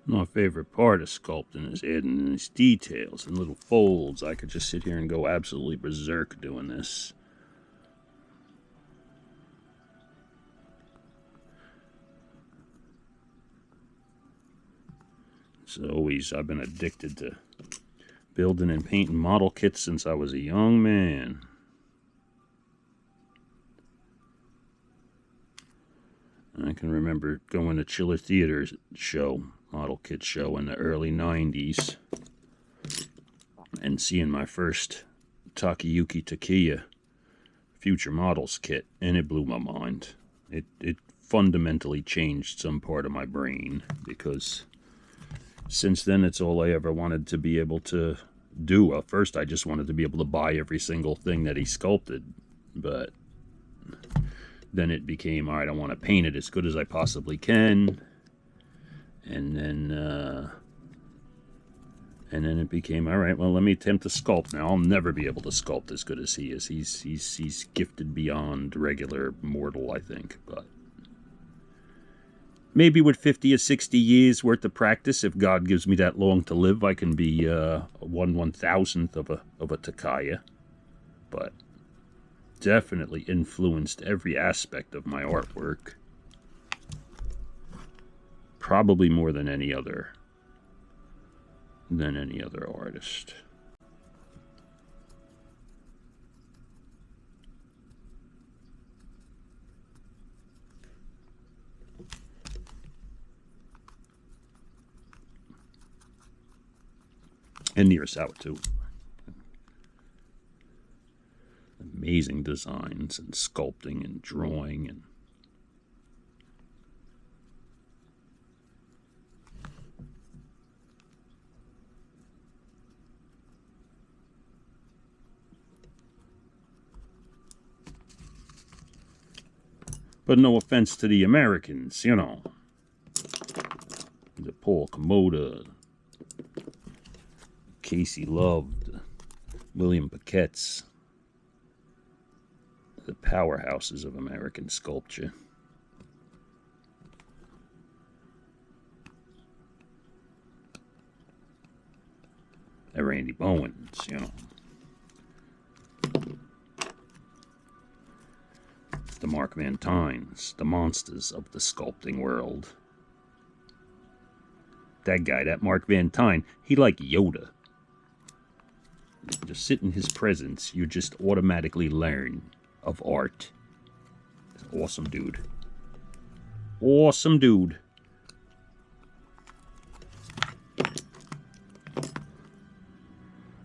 My favorite part of sculpting is adding in these details and little folds. I could just sit here and go absolutely berserk doing this. I've been addicted to building and painting model kits since I was a young man. I can remember going to Chiller Theater show, model kit show in the early 90s, and seeing my first Takayuki Takiya Future Models kit, and it blew my mind. It fundamentally changed some part of my brain, because since then it's all I ever wanted to be able to do. First I just wanted to be able to buy every single thing that he sculpted, but then it became, all right, I want to paint it as good as I possibly can. And then it became, all right, well, let me attempt to sculpt now. I'll never be able to sculpt as good as he is. He's gifted beyond regular mortal, I think. But maybe with 50 or 60 years worth of practice, if God gives me that long to live, I can be a 1/1000th of a Takaya. But definitely influenced every aspect of my artwork. Probably more than any other artist. And Nirasawa too. Amazing designs and sculpting and drawing and but no offense to the Americans, you know. The Paul Komoda, Casey Loved, William Paquette's, the powerhouses of American sculpture. And Randy Bowens, you know. The Mark Van Tynes, the monsters of the sculpting world. That guy, that Mark Van Tyne, he like Yoda. Just sit in his presence, you just automatically learn of art. Awesome dude. Awesome dude.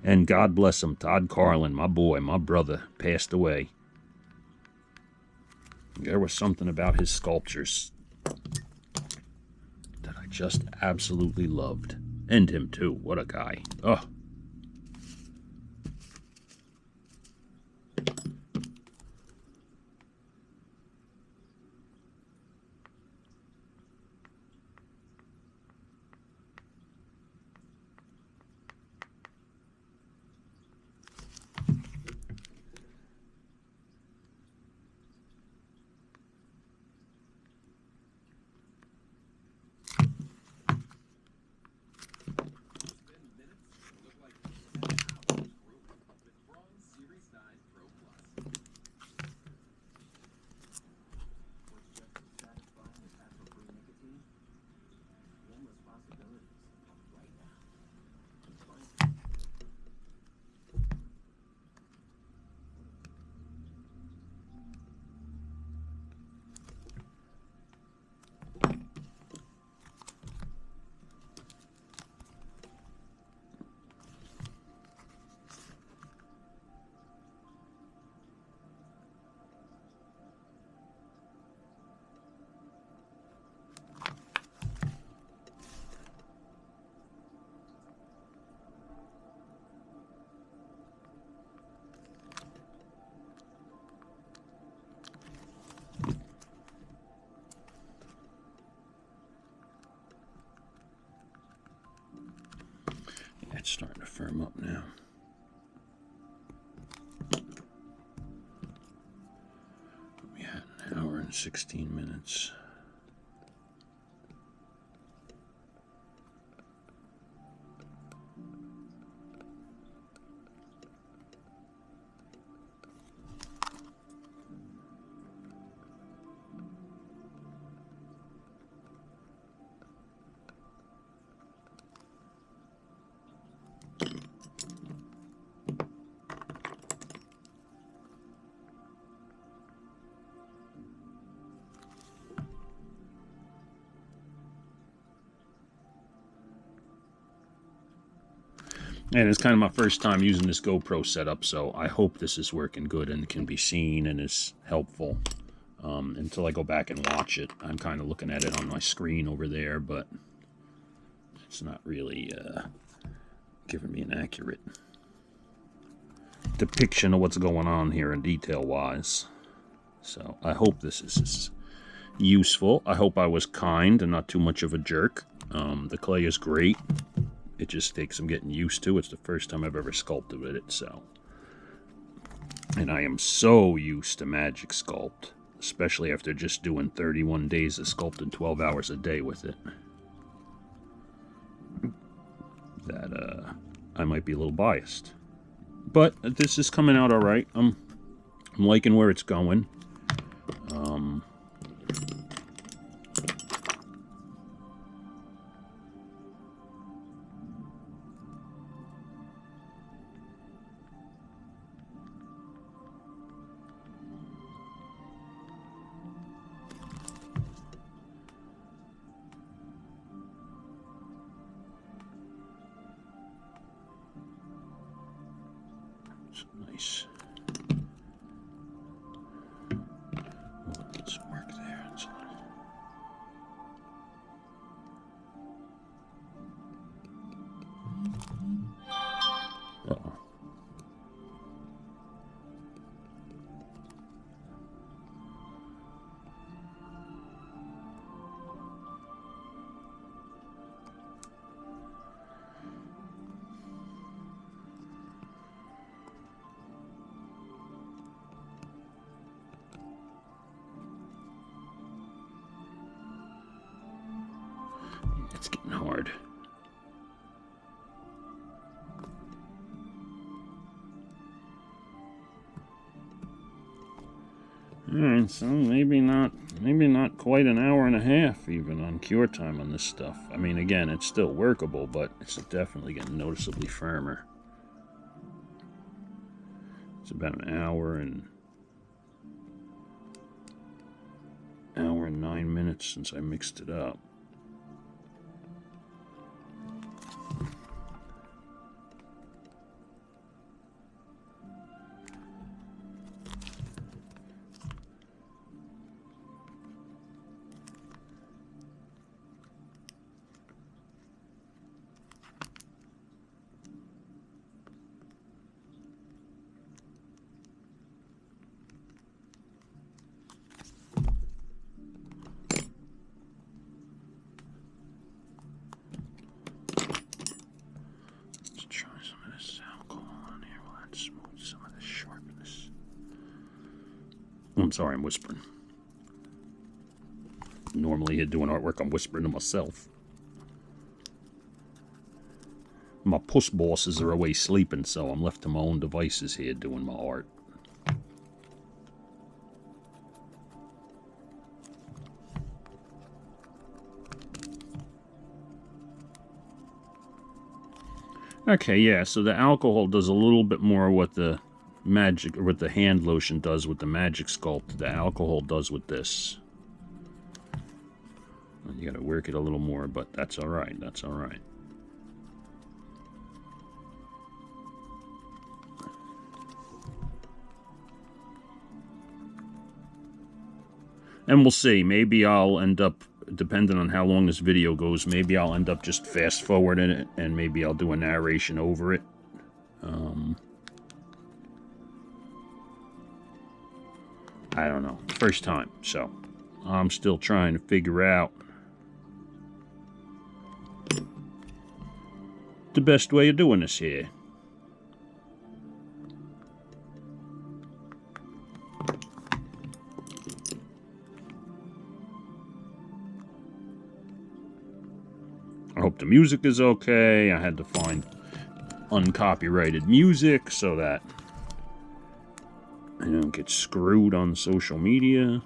And God bless him, Todd Carlin, my boy, my brother, passed away. There was something about his sculptures that I just absolutely loved. And him, too. What a guy. Oh. It's starting to firm up now. We had an hour and 16 minutes. And it's kind of my first time using this GoPro setup, so I hope this is working good and can be seen and is helpful. Until I go back and watch it, I'm kind of looking at it on my screen over there, but it's not really giving me an accurate depiction of what's going on here in detail-wise. So I hope this is useful. I hope I was kind and not too much of a jerk. The clay is great. It just takes some getting used to. It's the first time I've ever sculpted with it, so. And I am so used to Magic Sculpt, especially after just doing 31 days of sculpting 12 hours a day with it, that I might be a little biased. But this is coming out all right. I'm liking where it's going. Nice. Oh, let's work there. Uh-oh. It's getting hard. Alright, so maybe not quite an hour and a half even on cure time on this stuff. I mean, again, it's still workable, but it's definitely getting noticeably firmer. It's about an hour and 9 minutes since I mixed it up. I'm sorry, I'm whispering. Normally here doing artwork, I'm whispering to myself. My puss bosses are away sleeping, so I'm left to my own devices here doing my art. Okay, yeah, so the alcohol does a little bit more what the magic, or what the hand lotion does with the magic sculpt. The alcohol does with this. You gotta work it a little more, but that's alright, that's alright. And we'll see, maybe I'll end up, depending on how long this video goes, maybe I'll end up just fast forwarding it, and maybe I'll do a narration over it. I don't know. First time, so I'm still trying to figure out the best way of doing this here. I hope the music is okay. I had to find uncopyrighted music so that I don't get screwed on social media.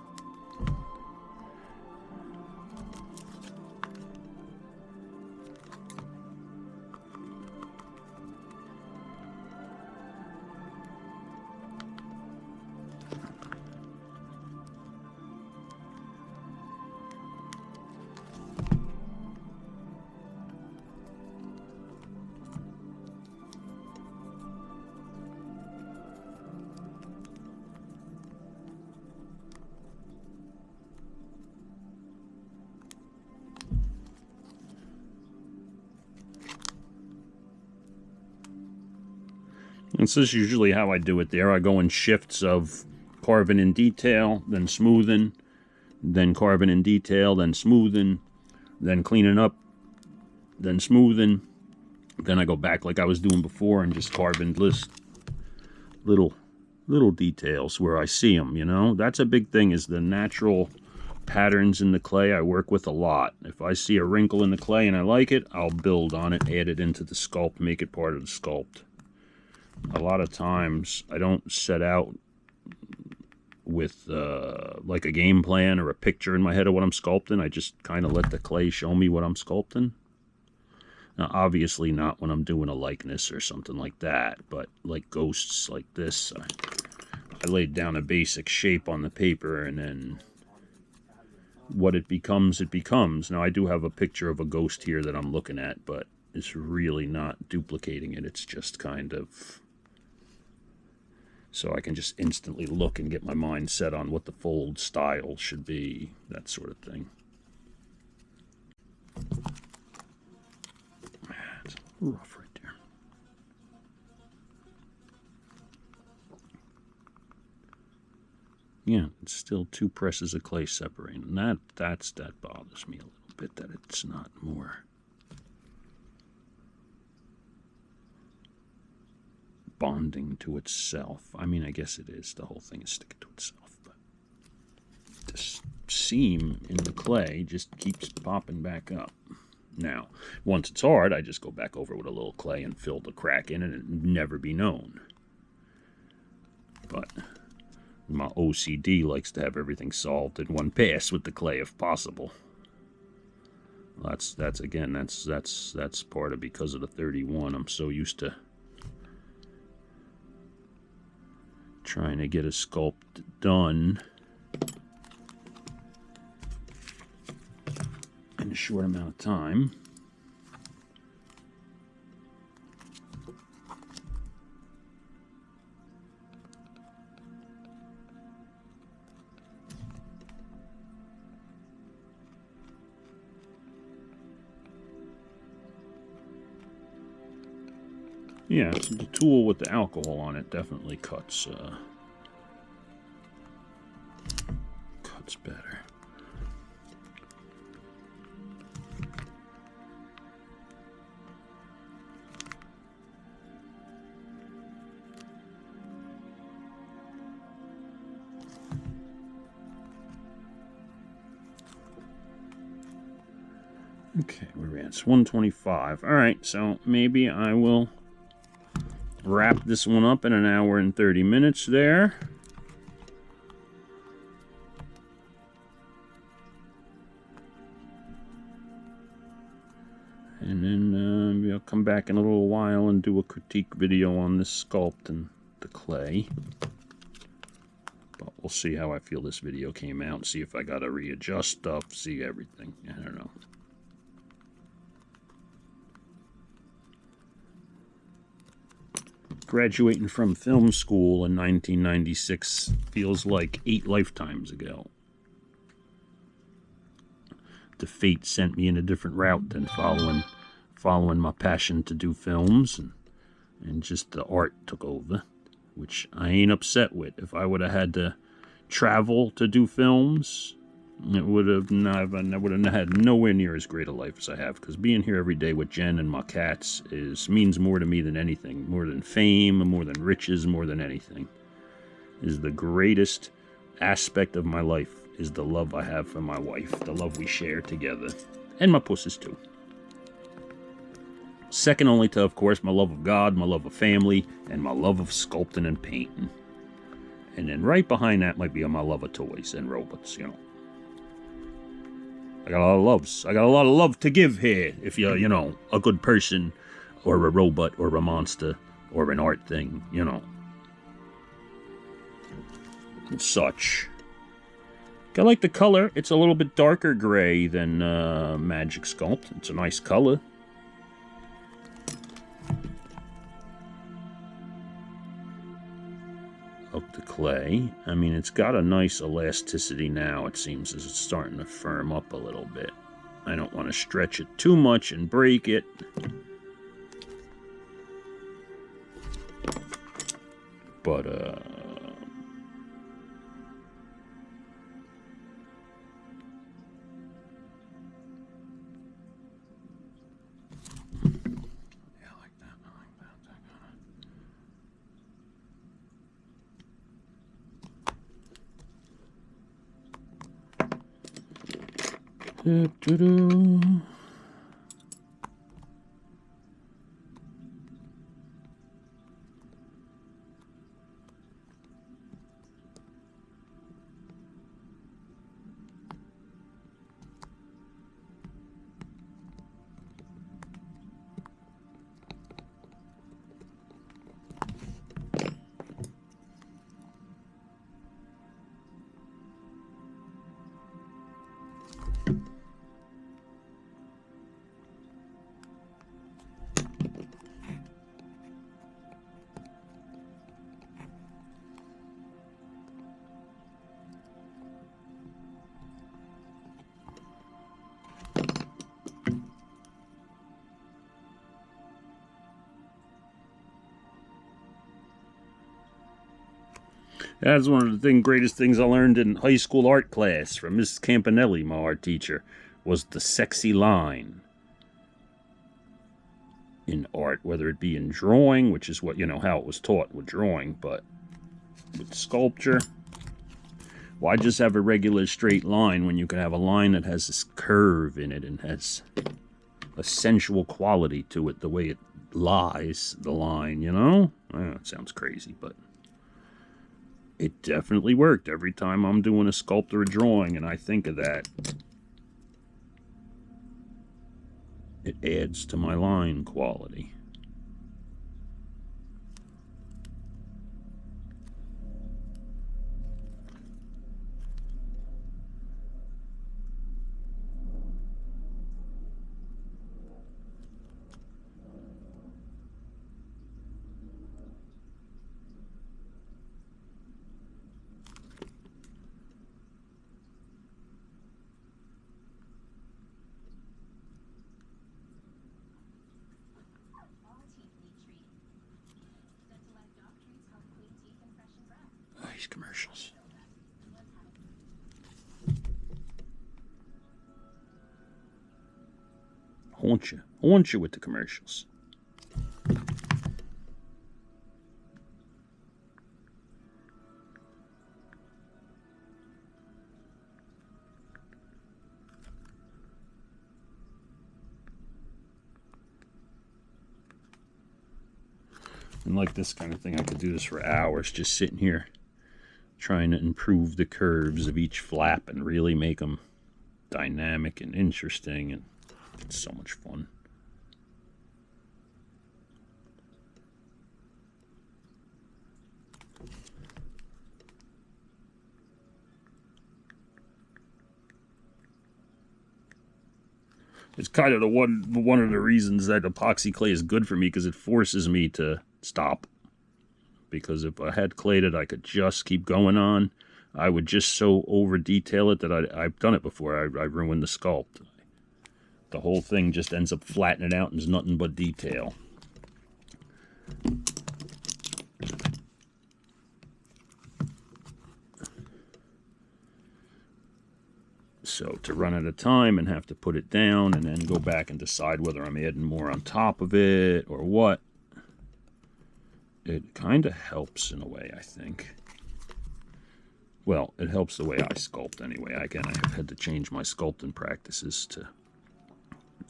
This is usually how I do it there. I go in shifts of carving in detail, then smoothing, then carving in detail, then smoothing, then cleaning up, then smoothing. Then I go back like I was doing before and just carving little details where I see them, you know? That's a big thing, is the natural patterns in the clay I work with a lot. If I see a wrinkle in the clay and I like it, I'll build on it, add it into the sculpt, make it part of the sculpt. A lot of times I don't set out with like a game plan or a picture in my head of what I'm sculpting. I just kind of let the clay show me what I'm sculpting. Now obviously not when I'm doing a likeness or something like that, but like ghosts like this, I laid down a basic shape on the paper, and then what it becomes, it becomes. Now I do have a picture of a ghost here that I'm looking at, but it's really not duplicating it. It's just kind of so I can just instantly look and get my mind set on what the fold style should be, that sort of thing. It's a little rough right there. Yeah, it's still 2 presses of clay separating. And that bothers me a little bit, that it's not more bonding to itself. I mean, I guess it is. The whole thing is sticking to itself, but this seam in the clay just keeps popping back up. Now, once it's hard, I just go back over with a little clay and fill the crack in, and it'd never be known. But my OCD likes to have everything solved in one pass with the clay if possible. That's again, that's part of because of the 31. I'm so used to trying to get a sculpt done in a short amount of time. Yeah, so the tool with the alcohol on it definitely cuts better. Okay, we're at 125. All right, so maybe I will wrap this one up in an hour and 30 minutes there. And then maybe I'll come back in a little while and do a critique video on this sculpt and the clay. But we'll see how I feel this video came out. See if I got to readjust stuff, see everything. I don't know. Graduating from film school in 1996 feels like 8 lifetimes ago. The fate sent me in a different route than following my passion to do films, and just the art took over, which I ain't upset with. If I would have had to travel to do films, I would have had nowhere near as great a life as I have, because being here every day with Jen and my cats means more to me than anything, more than fame, more than riches, more than anything. Is the greatest aspect of my life is the love I have for my wife, the love we share together, and my pussies too. Second only to, of course, my love of God, my love of family, and my love of sculpting and painting. And then right behind that might be my love of toys and robots, you know. I got a lot of loves. I got a lot of love to give here. If you're, you know, a good person, or a robot, or a monster, or an art thing, you know. And such. I like the color. It's a little bit darker gray than Magic Sculpt. It's a nice color. Of the clay. I mean, it's got a nice elasticity now, it seems, as it's starting to firm up a little bit. I don't want to stretch it too much and break it. But, that's one of the greatest things I learned in high school art class from Mrs. Campanelli, my art teacher, was the sexy line in art, whether it be in drawing, which is what, you know, how it was taught with drawing, but with sculpture, why just have a regular straight line when you can have a line that has this curve in it and has a sensual quality to it, the way it lies, the line, you know? It sounds crazy, but it definitely worked. Every time I'm doing a sculpt or a drawing and I think of that, it adds to my line quality. These commercials. Haunt you with the commercials. And like this kind of thing, I could do this for hours, just sitting here trying to improve the curves of each flap and really make them dynamic and interesting, and it's so much fun. It's kind of the one of the reasons that epoxy clay is good for me, because it forces me to stop. Because if I had clay that I could just keep going on, I would just so over detail it that I've done it before. I ruined the sculpt. The whole thing just ends up flattening out and is nothing but detail. So to run out of time and have to put it down and then go back and decide whether I'm adding more on top of it or what, it kind of helps in a way, I think. Well, it helps the way I sculpt anyway. Again, I have had to change my sculpting practices to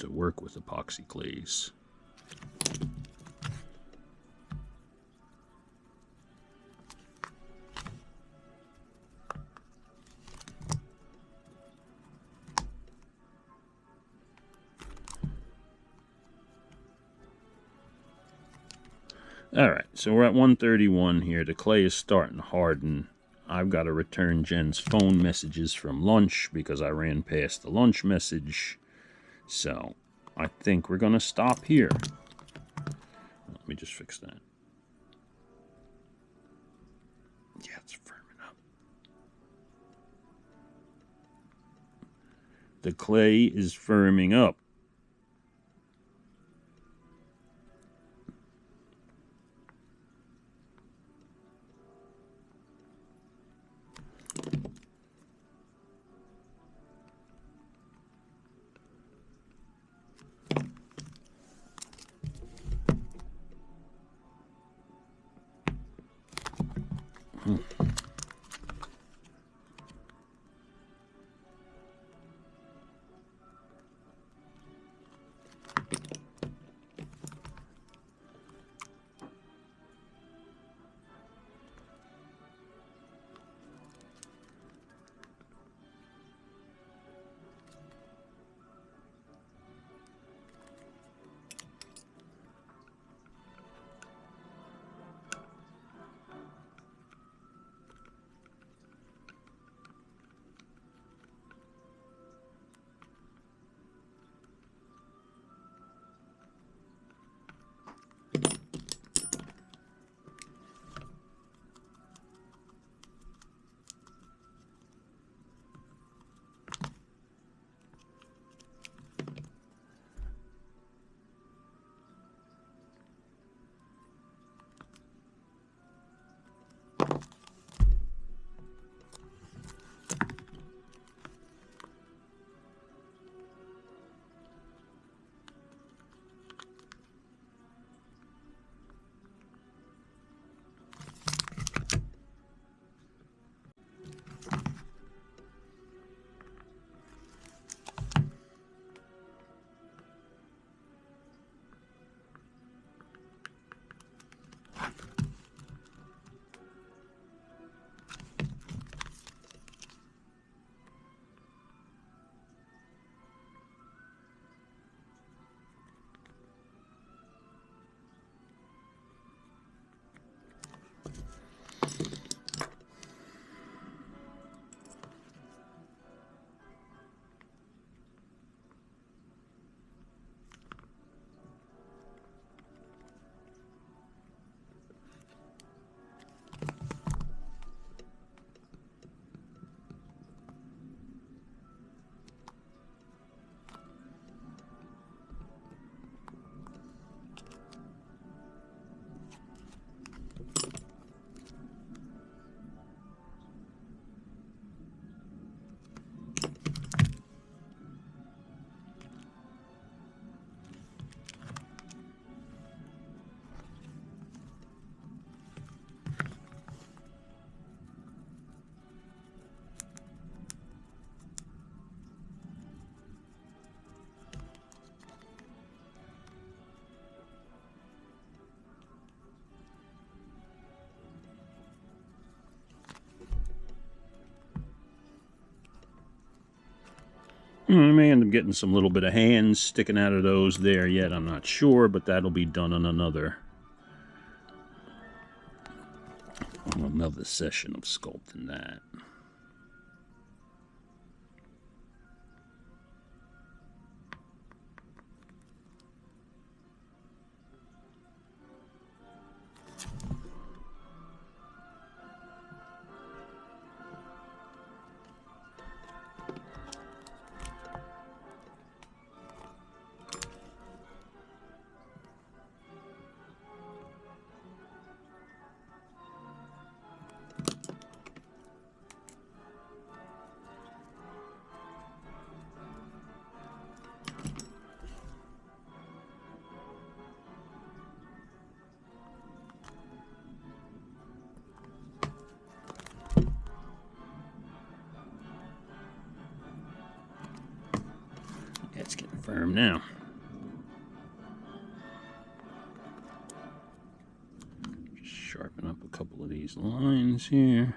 work with epoxy clays. Alright, so we're at 131 here. The clay is starting to harden. I've got to return Jen's phone messages from lunch because I ran past the lunch message. So, I think we're going to stop here. Let me just fix that. Yeah, it's firming up. The clay is firming up. I may end up getting some little bit of hands sticking out of those there yet. I'm not sure, but that'll be done on another session of sculpting that. It's getting firm now. Just sharpen up a couple of these lines here.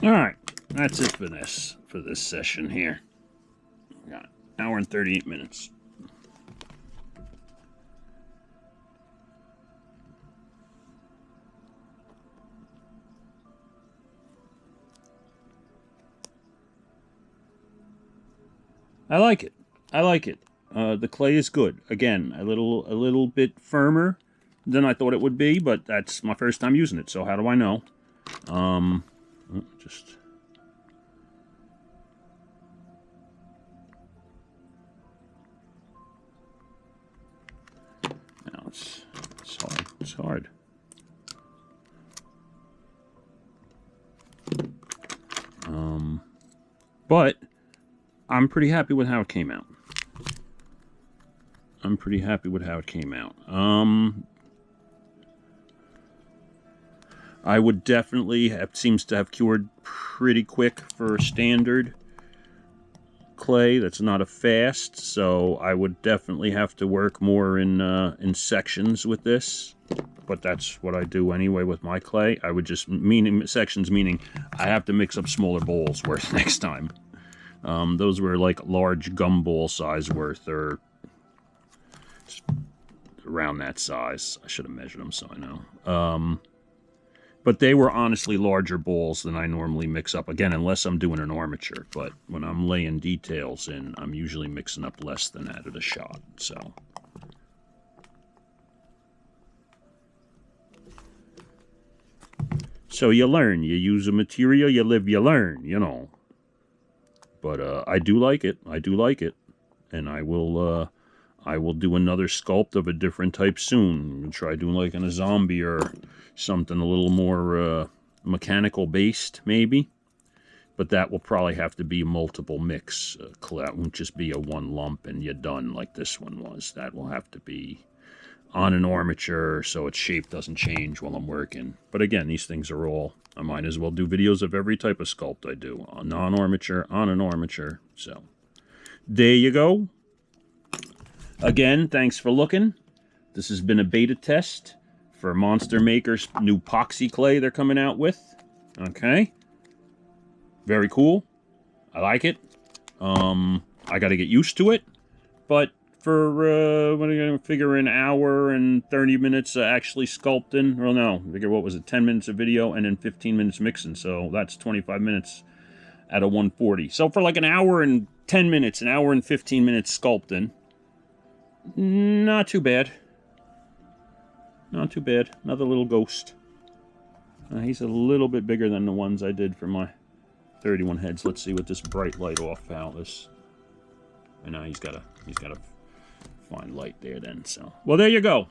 All right, that's it for this session here. We got an hour and 38 minutes. I like it. I like it. The clay is good. Again, a little bit firmer than I thought it would be, but that's my first time using it, so how do I know? Just now it's hard. It's hard. But I'm pretty happy with how it came out. I'm pretty happy with how it came out. I would definitely have, seems to have cured pretty quick for standard clay. That's not a fast, so I would definitely have to work more in sections with this. But that's what I do anyway with my clay. I would just sections, meaning I have to mix up smaller bowls worth next time. Those were like large gumball size worth, or around that size. I should have measured them so I know. But they were honestly larger balls than I normally mix up. Again, unless I'm doing an armature. But when I'm laying details in, I'm usually mixing up less than that at a shot. So you learn. You use a material, you live, you learn, you know. But I do like it. I do like it. And I will do another sculpt of a different type soon. I'll try doing like in a zombie or something a little more mechanical based, maybe. But that will probably have to be multiple mix. That won't just be a one lump and you're done like this one was. That will have to be on an armature so its shape doesn't change while I'm working. But again, these things are all... I might as well do videos of every type of sculpt I do. Non-armature, on an armature. So, there you go. Again, thanks for looking. This has been a beta test for Monster Maker's new Poxy clay they're coming out with. Okay. Very cool. I like it. I got to get used to it. But for, what are you going to figure, an hour and 30 minutes actually sculpting? Well, no. Figure, what was it, 10 minutes of video and then 15 minutes mixing. So that's 25 minutes out of 140. So for like an hour and 10 minutes, an hour and 15 minutes sculpting, not too bad. Not too bad. Another little ghost. He's a little bit bigger than the ones I did for my 31 heads. Let's see with this bright light off how this... And now he's got a fine light there then. So, well, there you go.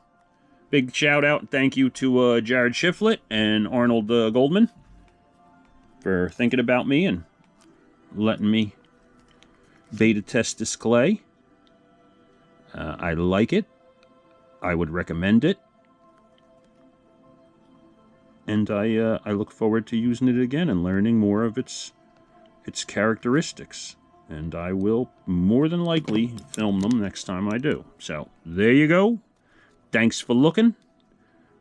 Big shout out and thank you to Jared Shiflett and Arnold Goldman for thinking about me and letting me beta test this clay. I like it. I would recommend it. And I look forward to using it again and learning more of its characteristics. And I will more than likely film them next time I do. So, there you go. Thanks for looking.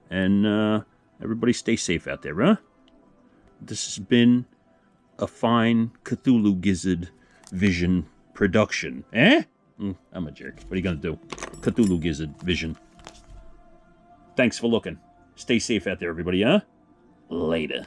And everybody stay safe out there, huh? This has been a fine Cthulhugizzard vision production. Eh? I'm a jerk. What are you going to do? Cthulhugizzard vision. Thanks for looking. Stay safe out there, everybody, huh? Later.